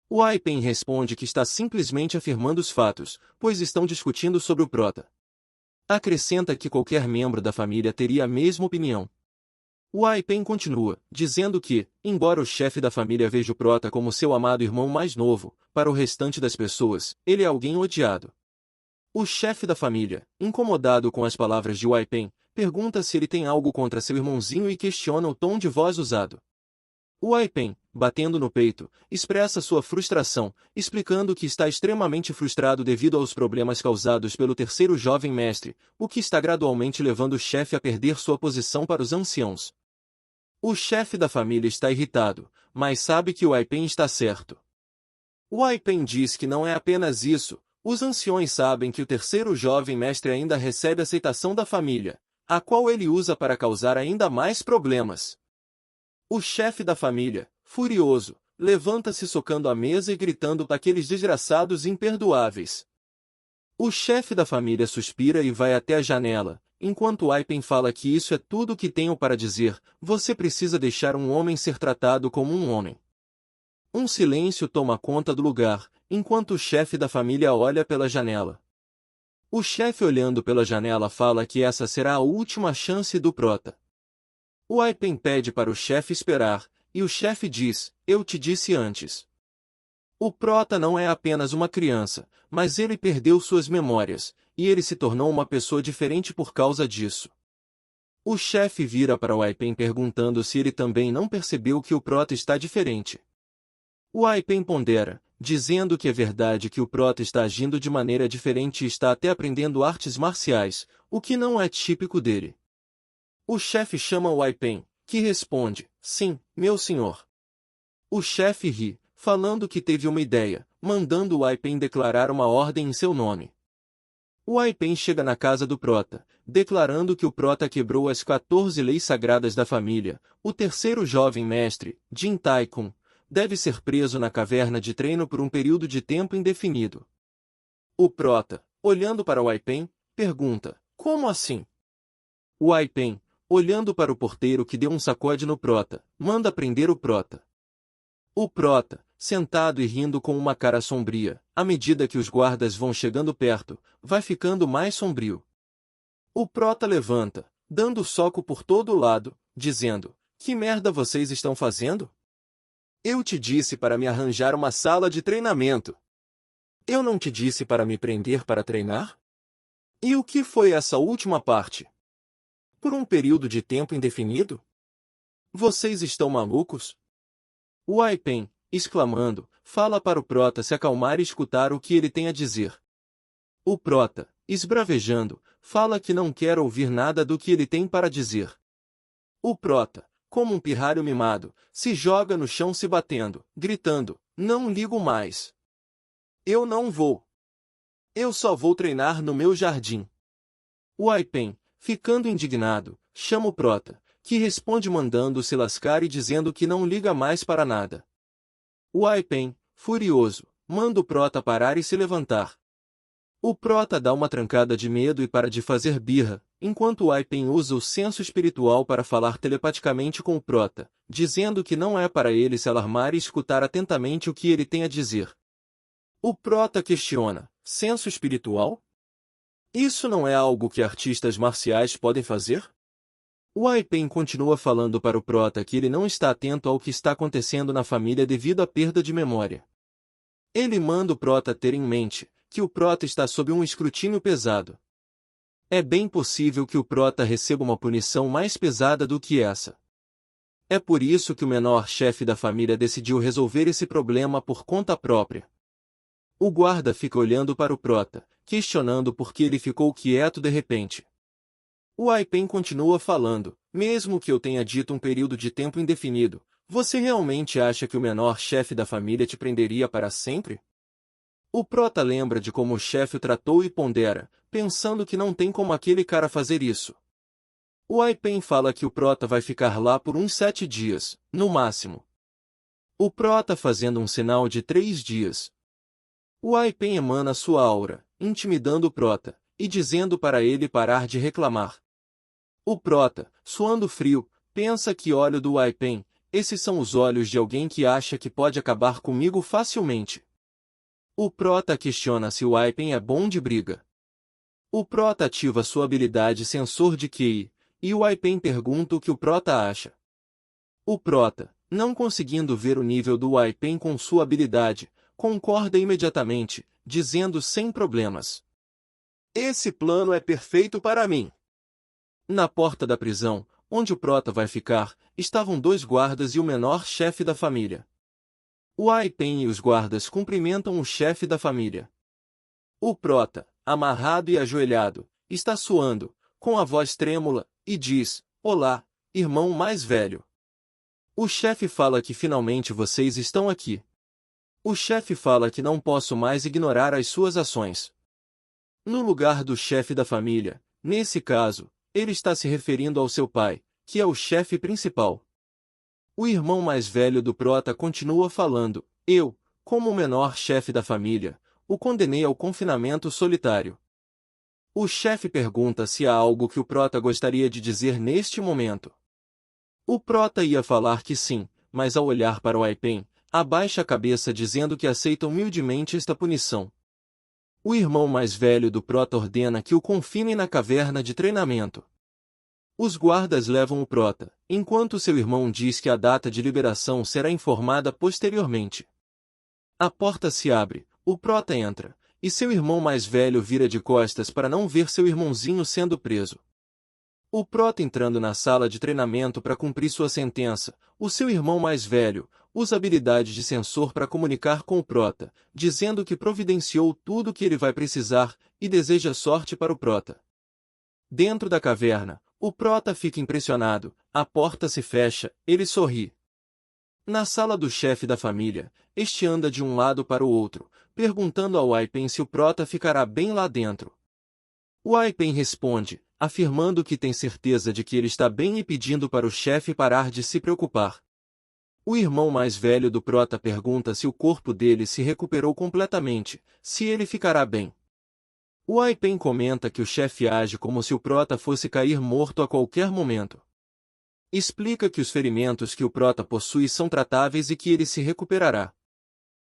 O Aipen responde que está simplesmente afirmando os fatos, pois estão discutindo sobre o prota. Acrescenta que qualquer membro da família teria a mesma opinião. O Aipen continua, dizendo que, embora o chefe da família veja o prota como seu amado irmão mais novo, para o restante das pessoas, ele é alguém odiado. O chefe da família, incomodado com as palavras de Aipen, pergunta se ele tem algo contra seu irmãozinho e questiona o tom de voz usado. O Aipen, batendo no peito, expressa sua frustração, explicando que está extremamente frustrado devido aos problemas causados pelo terceiro jovem mestre, o que está gradualmente levando o chefe a perder sua posição para os anciãos. O chefe da família está irritado, mas sabe que o Aipen está certo. O Aipen diz que não é apenas isso, os anciões sabem que o terceiro jovem mestre ainda recebe aceitação da família, a qual ele usa para causar ainda mais problemas. O chefe da família, furioso, levanta-se socando a mesa e gritando para aqueles desgraçados imperdoáveis. O chefe da família suspira e vai até a janela, enquanto Aipen fala que isso é tudo o que tenho para dizer, você precisa deixar um homem ser tratado como um homem. Um silêncio toma conta do lugar, enquanto o chefe da família olha pela janela. O chefe olhando pela janela fala que essa será a última chance do prota. O Aipen pede para o chefe esperar, e o chefe diz, eu te disse antes. O prota não é apenas uma criança, mas ele perdeu suas memórias, e ele se tornou uma pessoa diferente por causa disso. O chefe vira para o Aipen perguntando se ele também não percebeu que o prota está diferente. O Aipen pondera, dizendo que é verdade que o prota está agindo de maneira diferente e está até aprendendo artes marciais, o que não é típico dele. O chefe chama o Aipen, que responde, sim, meu senhor. O chefe ri, falando que teve uma ideia, mandando o Aipen declarar uma ordem em seu nome. O Aipen chega na casa do prota, declarando que o prota quebrou as 14 leis sagradas da família. O terceiro jovem mestre, Jin Taikun, deve ser preso na caverna de treino por um período de tempo indefinido. O prota, olhando para o Aipen, pergunta, como assim? O Aipen, olhando para o porteiro que deu um sacode no prota, manda prender o prota. O prota, sentado e rindo com uma cara sombria, à medida que os guardas vão chegando perto, vai ficando mais sombrio. O prota levanta, dando soco por todo lado, dizendo, que merda vocês estão fazendo? Eu te disse para me arranjar uma sala de treinamento. Eu não te disse para me prender para treinar? E o que foi essa última parte? Por um período de tempo indefinido? Vocês estão malucos? O Aipen, exclamando, fala para o prota se acalmar e escutar o que ele tem a dizer. O prota, esbravejando, fala que não quer ouvir nada do que ele tem para dizer. O prota, como um pirralho mimado, se joga no chão se batendo, gritando, não ligo mais. Eu não vou. Eu só vou treinar no meu jardim. O Aipen, ficando indignado, chama o prota, que responde mandando se lascar e dizendo que não liga mais para nada. O Aipen, furioso, manda o prota parar e se levantar. O prota dá uma trancada de medo e para de fazer birra, enquanto o Aipen usa o senso espiritual para falar telepaticamente com o prota, dizendo que não é para ele se alarmar e escutar atentamente o que ele tem a dizer. O prota questiona, senso espiritual? Isso não é algo que artistas marciais podem fazer? O Ai-Pen continua falando para o Prota que ele não está atento ao que está acontecendo na família devido à perda de memória. Ele manda o Prota ter em mente que o Prota está sob um escrutínio pesado. É bem possível que o Prota receba uma punição mais pesada do que essa. É por isso que o menor chefe da família decidiu resolver esse problema por conta própria. O guarda fica olhando para o Prota, questionando por que ele ficou quieto de repente. O Ai-Pen continua falando, mesmo que eu tenha dito um período de tempo indefinido, você realmente acha que o menor chefe da família te prenderia para sempre? O Prota lembra de como o chefe o tratou e pondera, pensando que não tem como aquele cara fazer isso. O Ai-Pen fala que o Prota vai ficar lá por uns 7 dias, no máximo. O Prota fazendo um sinal de 3 dias. O Ai-Pen emana sua aura, intimidando o Prota, e dizendo para ele parar de reclamar. O Prota, suando frio, pensa que olho do Ai-Pen, esses são os olhos de alguém que acha que pode acabar comigo facilmente. O Prota questiona se o Ai-Pen é bom de briga. O Prota ativa sua habilidade sensor de QI, e o Ai-Pen pergunta o que o Prota acha. O Prota, não conseguindo ver o nível do Ai-Pen com sua habilidade, concorda imediatamente, dizendo sem problemas. Esse plano é perfeito para mim. Na porta da prisão, onde o Prota vai ficar, estavam 2 guardas e o menor chefe da família. O Ai-Pen e os guardas cumprimentam o chefe da família. O Prota, amarrado e ajoelhado, está suando, com a voz trêmula, e diz, olá, irmão mais velho. O chefe fala que finalmente vocês estão aqui. O chefe fala que não posso mais ignorar as suas ações. No lugar do chefe da família, nesse caso, ele está se referindo ao seu pai, que é o chefe principal. O irmão mais velho do Prota continua falando, eu, como o menor chefe da família, o condenei ao confinamento solitário. O chefe pergunta se há algo que o Prota gostaria de dizer neste momento. O Prota ia falar que sim, mas ao olhar para o Ai-Pen, abaixa a cabeça dizendo que aceita humildemente esta punição. O irmão mais velho do Prota ordena que o confinem na caverna de treinamento. Os guardas levam o Prota, enquanto seu irmão diz que a data de liberação será informada posteriormente. A porta se abre, o Prota entra, e seu irmão mais velho vira de costas para não ver seu irmãozinho sendo preso. O Prota entrando na sala de treinamento para cumprir sua sentença, o seu irmão mais velho usa a habilidade de sensor para comunicar com o Prota, dizendo que providenciou tudo o que ele vai precisar e deseja sorte para o Prota. Dentro da caverna, o Prota fica impressionado, a porta se fecha, ele sorri. Na sala do chefe da família, este anda de um lado para o outro, perguntando ao Ai-Pen se o Prota ficará bem lá dentro. O Ai-Pen responde, afirmando que tem certeza de que ele está bem e pedindo para o chefe parar de se preocupar. O irmão mais velho do Prota pergunta se o corpo dele se recuperou completamente, se ele ficará bem. O Ai-Pen comenta que o chefe age como se o Prota fosse cair morto a qualquer momento. Explica que os ferimentos que o Prota possui são tratáveis e que ele se recuperará.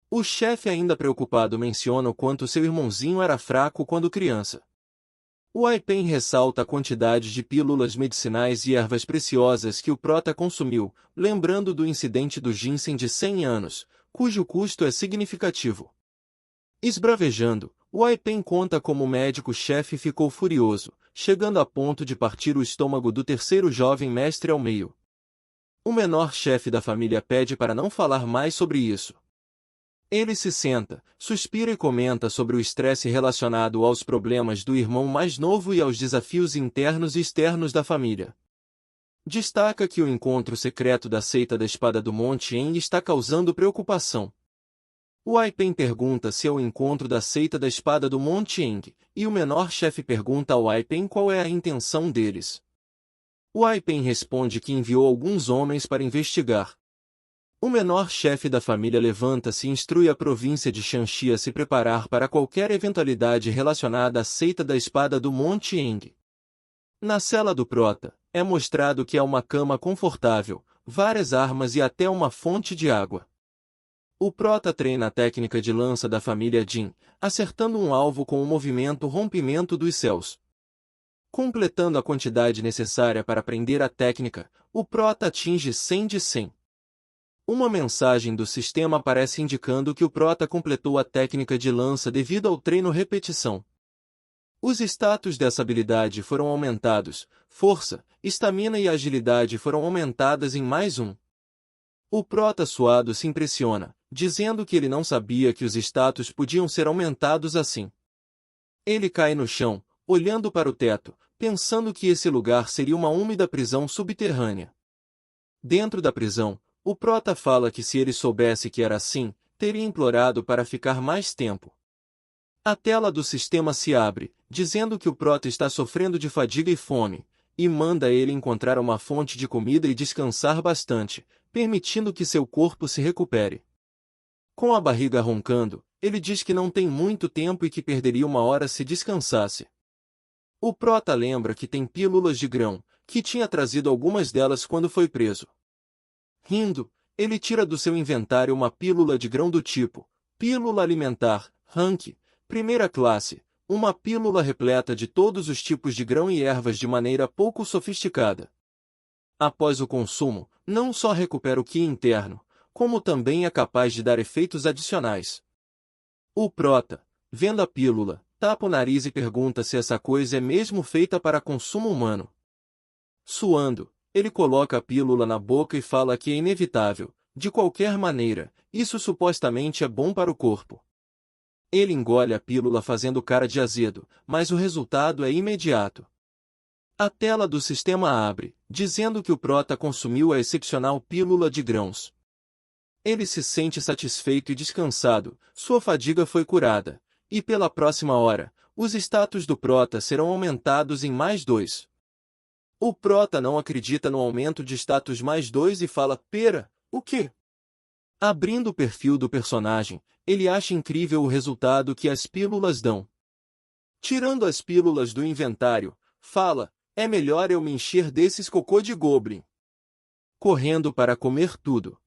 O chefe, ainda preocupado, menciona o quanto seu irmãozinho era fraco quando criança. O Ai-Pen ressalta a quantidade de pílulas medicinais e ervas preciosas que o Prota consumiu, lembrando do incidente do ginseng de 100 anos, cujo custo é significativo. Esbravejando, o Ai-Pen conta como o médico-chefe ficou furioso, chegando a ponto de partir o estômago do terceiro jovem mestre ao meio. O menor chefe da família pede para não falar mais sobre isso. Ele se senta, suspira e comenta sobre o estresse relacionado aos problemas do irmão mais novo e aos desafios internos e externos da família. Destaca que o encontro secreto da seita da Espada do Monte Eng está causando preocupação. O Ai-Pen pergunta se é o encontro da seita da Espada do Monte Eng, e o menor chefe pergunta ao Ai-Pen qual é a intenção deles. O Ai-Pen responde que enviou alguns homens para investigar. O menor chefe da família levanta-se e instrui a província de Shanxi a se preparar para qualquer eventualidade relacionada à seita da Espada do Monte Eng. Na cela do Prota, é mostrado que há uma cama confortável, várias armas e até uma fonte de água. O Prota treina a técnica de lança da família Jin, acertando um alvo com o movimento rompimento dos céus. Completando a quantidade necessária para aprender a técnica, o Prota atinge 100 de 100. Uma mensagem do sistema aparece indicando que o Prota completou a técnica de lança devido ao treino repetição. Os status dessa habilidade foram aumentados, força, estamina e agilidade foram aumentadas em mais um. O Prota suado se impressiona, dizendo que ele não sabia que os status podiam ser aumentados assim. Ele cai no chão, olhando para o teto, pensando que esse lugar seria uma úmida prisão subterrânea. Dentro da prisão, o Prota fala que se ele soubesse que era assim, teria implorado para ficar mais tempo. A tela do sistema se abre, dizendo que o Prota está sofrendo de fadiga e fome, e manda ele encontrar uma fonte de comida e descansar bastante, permitindo que seu corpo se recupere. Com a barriga roncando, ele diz que não tem muito tempo e que perderia 1 hora se descansasse. O Prota lembra que tem pílulas de grão, que tinha trazido algumas delas quando foi preso. Rindo, ele tira do seu inventário uma pílula de grão do tipo pílula alimentar, rank, primeira classe, uma pílula repleta de todos os tipos de grão e ervas de maneira pouco sofisticada. Após o consumo, não só recupera o Ki interno, como também é capaz de dar efeitos adicionais. O Prota, vendo a pílula, tapa o nariz e pergunta se essa coisa é mesmo feita para consumo humano. Suando, ele coloca a pílula na boca e fala que é inevitável, de qualquer maneira, isso supostamente é bom para o corpo. Ele engole a pílula fazendo cara de azedo, mas o resultado é imediato. A tela do sistema abre, dizendo que o Prota consumiu a excepcional pílula de grãos. Ele se sente satisfeito e descansado, sua fadiga foi curada, e pela próxima hora, os status do Prota serão aumentados em mais 2. O Prota não acredita no aumento de status mais 2 e fala, pera, o quê? Abrindo o perfil do personagem, ele acha incrível o resultado que as pílulas dão. Tirando as pílulas do inventário, fala, é melhor eu me encher desses cocô de goblin. Correndo para comer tudo.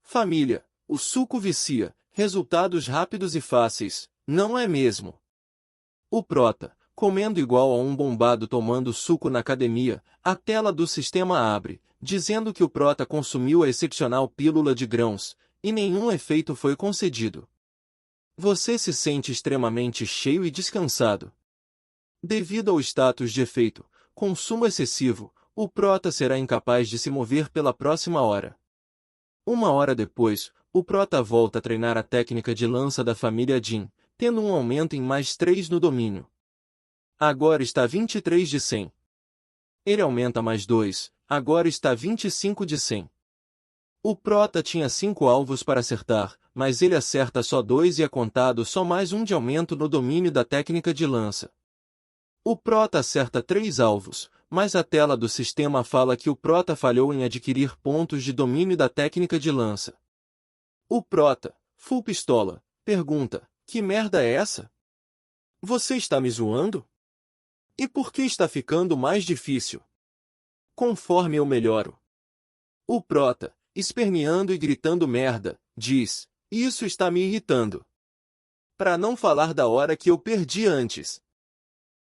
Família, o suco vicia, resultados rápidos e fáceis, não é mesmo? O Prota, comendo igual a um bombado tomando suco na academia, a tela do sistema abre, dizendo que o Prota consumiu a excepcional pílula de grãos, e nenhum efeito foi concedido. Você se sente extremamente cheio e descansado. Devido ao status de efeito, consumo excessivo, o Prota será incapaz de se mover pela próxima hora. 1 hora depois, o Prota volta a treinar a técnica de lança da família Jin, tendo um aumento em mais 3 no domínio. Agora está 23 de 100. Ele aumenta mais 2, agora está 25 de 100. O Prota tinha 5 alvos para acertar, mas ele acerta só 2 e é contado só mais 1 de aumento no domínio da técnica de lança. O Prota acerta 3 alvos, mas a tela do sistema fala que o Prota falhou em adquirir pontos de domínio da técnica de lança. O Prota, full pistola, pergunta, que merda é essa? Você está me zoando? E por que está ficando mais difícil? Conforme eu melhoro. O Prota, esperneando e gritando merda, diz, isso está me irritando. Para não falar da hora que eu perdi antes.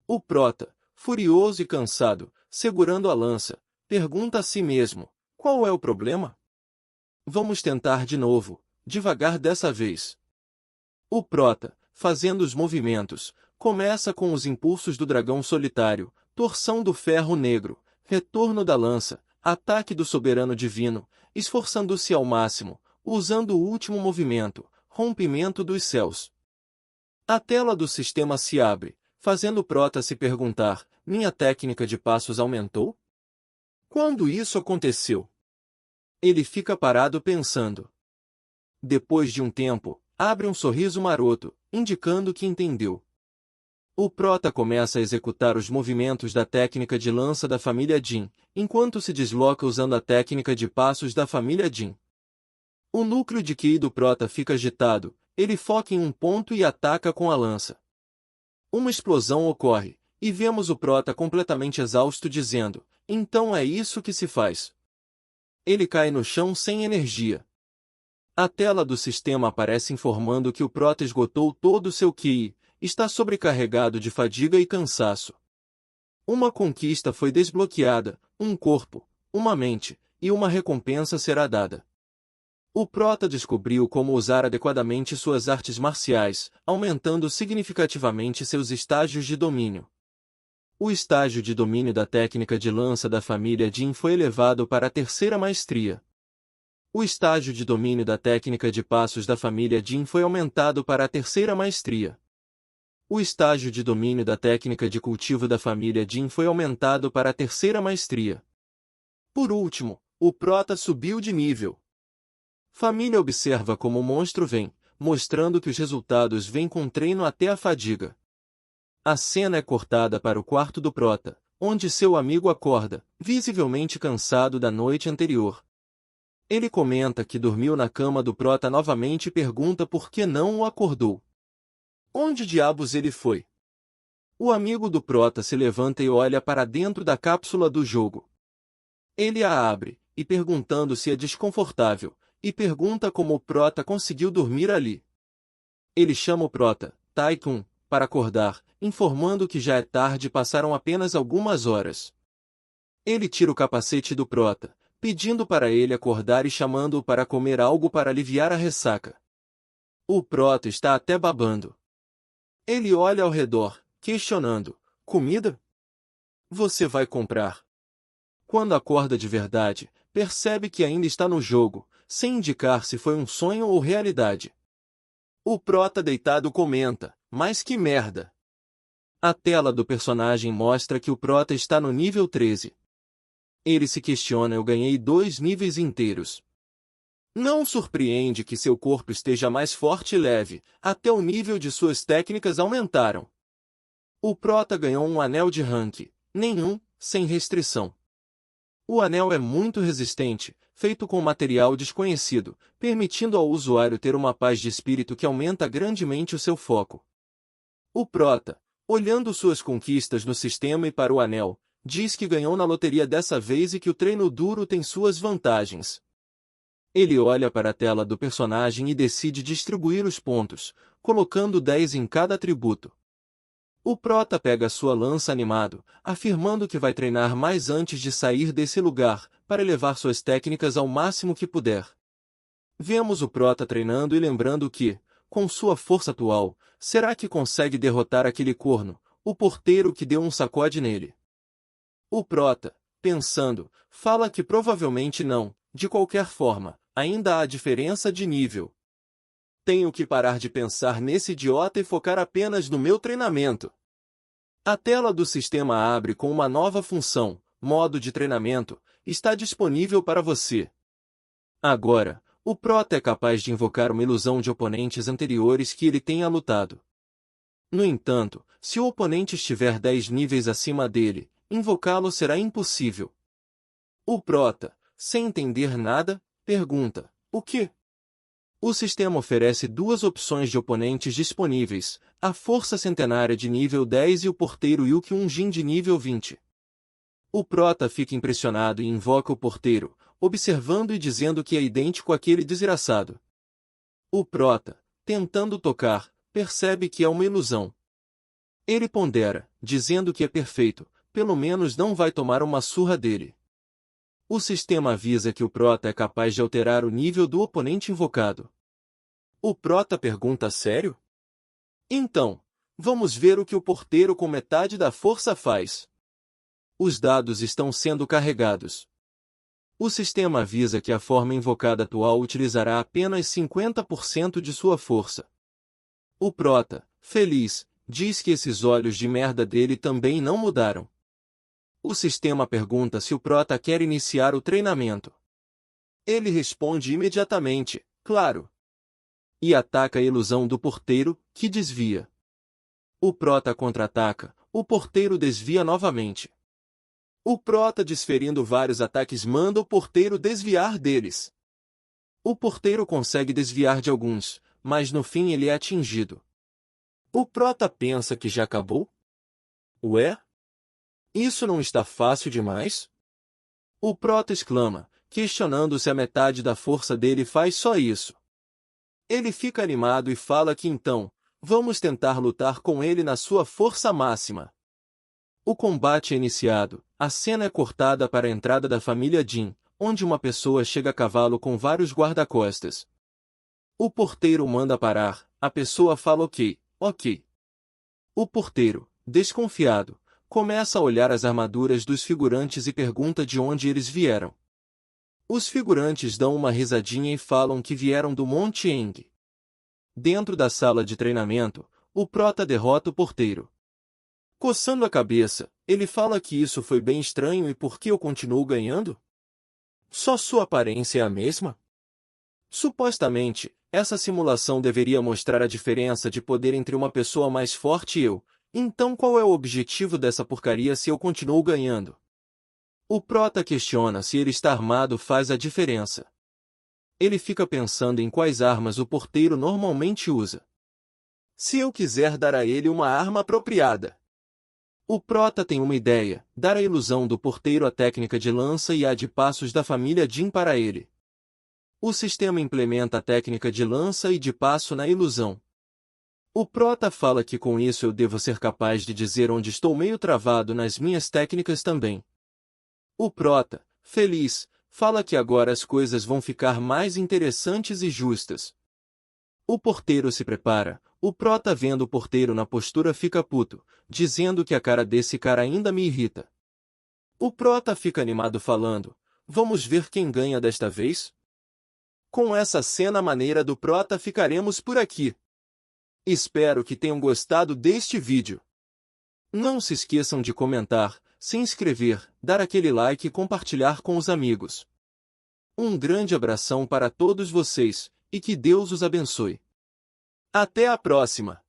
O Prota, furioso e cansado, segurando a lança, pergunta a si mesmo, qual é o problema? Vamos tentar de novo, devagar dessa vez. O Prota, fazendo os movimentos, começa com os impulsos do dragão solitário, torção do ferro negro, retorno da lança, ataque do soberano divino, esforçando-se ao máximo, usando o último movimento, rompimento dos céus. A tela do sistema se abre, fazendo o Prota se perguntar, minha técnica de passos aumentou? Quando isso aconteceu? Ele fica parado pensando. Depois de um tempo, abre um sorriso maroto, indicando que entendeu. O Prota começa a executar os movimentos da técnica de lança da família Jin, enquanto se desloca usando a técnica de passos da família Jin. O núcleo de Ki do Prota fica agitado, ele foca em um ponto e ataca com a lança. Uma explosão ocorre, e vemos o Prota completamente exausto dizendo, então é isso que se faz. Ele cai no chão sem energia. A tela do sistema aparece informando que o Prota esgotou todo o seu QI, está sobrecarregado de fadiga e cansaço. Uma conquista foi desbloqueada, um corpo, uma mente, e uma recompensa será dada. O Prota descobriu como usar adequadamente suas artes marciais, aumentando significativamente seus estágios de domínio. O estágio de domínio da técnica de lança da família Jin foi elevado para a terceira maestria. O estágio de domínio da técnica de passos da família Jin foi aumentado para a terceira maestria. O estágio de domínio da técnica de cultivo da família Jin foi aumentado para a terceira maestria. Por último, o Prota subiu de nível. Família observa como o monstro vem, mostrando que os resultados vêm com treino até a fadiga. A cena é cortada para o quarto do Prota, onde seu amigo acorda, visivelmente cansado da noite anterior. Ele comenta que dormiu na cama do Prota novamente e pergunta por que não o acordou. Onde diabos ele foi? O amigo do Prota se levanta e olha para dentro da cápsula do jogo. Ele a abre, e perguntando se é desconfortável, e pergunta como o Prota conseguiu dormir ali. Ele chama o Prota, Taikun, para acordar, informando que já é tarde e passaram apenas algumas horas. Ele tira o capacete do Prota, pedindo para ele acordar e chamando-o para comer algo para aliviar a ressaca. O Prota está até babando. Ele olha ao redor, questionando: comida? Você vai comprar? Quando acorda de verdade, percebe que ainda está no jogo, sem indicar se foi um sonho ou realidade. O Prota deitado comenta: mas que merda! A tela do personagem mostra que o Prota está no nível 13. Ele se questiona: eu ganhei 2 níveis inteiros. Não surpreende que seu corpo esteja mais forte e leve, até o nível de suas técnicas aumentaram. O Prota ganhou um anel de rank, nenhum, sem restrição. O anel é muito resistente, feito com material desconhecido, permitindo ao usuário ter uma paz de espírito que aumenta grandemente o seu foco. O Prota, olhando suas conquistas no sistema e para o anel, diz que ganhou na loteria dessa vez e que o treino duro tem suas vantagens. Ele olha para a tela do personagem e decide distribuir os pontos, colocando 10 em cada atributo. O Prota pega sua lança animado, afirmando que vai treinar mais antes de sair desse lugar, para elevar suas técnicas ao máximo que puder. Vemos o Prota treinando e lembrando que, com sua força atual, será que consegue derrotar aquele corno, o porteiro que deu um sacode nele? O Prota, pensando, fala que provavelmente não, de qualquer forma, ainda há diferença de nível. Tenho que parar de pensar nesse idiota e focar apenas no meu treinamento. A tela do sistema abre com uma nova função, modo de treinamento, está disponível para você. Agora, o Prota é capaz de invocar uma ilusão de oponentes anteriores que ele tenha lutado. No entanto, se o oponente estiver 10 níveis acima dele, invocá-lo será impossível. O Prota, sem entender nada, pergunta: o quê? O sistema oferece 2 opções de oponentes disponíveis, a Força Centenária de nível 10 e o Porteiro Yuki Jin de nível 20. O Prota fica impressionado e invoca o Porteiro, observando e dizendo que é idêntico àquele desgraçado. O Prota, tentando tocar, percebe que é uma ilusão. Ele pondera, dizendo que é perfeito, pelo menos não vai tomar uma surra dele. O sistema avisa que o Prota é capaz de alterar o nível do oponente invocado. O Prota pergunta: sério? Então, vamos ver o que o porteiro com metade da força faz. Os dados estão sendo carregados. O sistema avisa que a forma invocada atual utilizará apenas 50% de sua força. O Prota, feliz, diz que esses olhos de merda dele também não mudaram. O sistema pergunta se o Prota quer iniciar o treinamento. Ele responde imediatamente: claro. E ataca a ilusão do porteiro, que desvia. O Prota contra-ataca, o porteiro desvia novamente. O Prota, desferindo vários ataques, manda o porteiro desviar deles. O porteiro consegue desviar de alguns, mas no fim ele é atingido. O Prota pensa que já acabou? Ué? Isso não está fácil demais? O Prota exclama, questionando se a metade da força dele faz só isso. Ele fica animado e fala que então, vamos tentar lutar com ele na sua força máxima. O combate é iniciado, a cena é cortada para a entrada da família Jin, onde uma pessoa chega a cavalo com vários guarda-costas. O porteiro manda parar, a pessoa fala ok, ok. O porteiro, desconfiado, começa a olhar as armaduras dos figurantes e pergunta de onde eles vieram. Os figurantes dão uma risadinha e falam que vieram do Monte Eng. Dentro da sala de treinamento, o prota derrota o porteiro. Coçando a cabeça, ele fala que isso foi bem estranho e por que eu continuo ganhando? Só sua aparência é a mesma? Supostamente, essa simulação deveria mostrar a diferença de poder entre uma pessoa mais forte e eu. Então qual é o objetivo dessa porcaria se eu continuo ganhando? O prota questiona se ele está armado faz a diferença. Ele fica pensando em quais armas o porteiro normalmente usa. Se eu quiser dar a ele uma arma apropriada. O prota tem uma ideia, dar a ilusão do porteiro a técnica de lança e a de passos da família Jin para ele. O sistema implementa a técnica de lança e de passo na ilusão. O prota fala que com isso eu devo ser capaz de dizer onde estou meio travado nas minhas técnicas também. O prota, feliz, fala que agora as coisas vão ficar mais interessantes e justas. O porteiro se prepara, o prota vendo o porteiro na postura fica puto, dizendo que a cara desse cara ainda me irrita. O prota fica animado falando, vamos ver quem ganha desta vez? Com essa cena maneira do prota ficaremos por aqui. Espero que tenham gostado deste vídeo. Não se esqueçam de comentar, se inscrever, dar aquele like e compartilhar com os amigos. Um grande abração para todos vocês, e que Deus os abençoe. Até a próxima!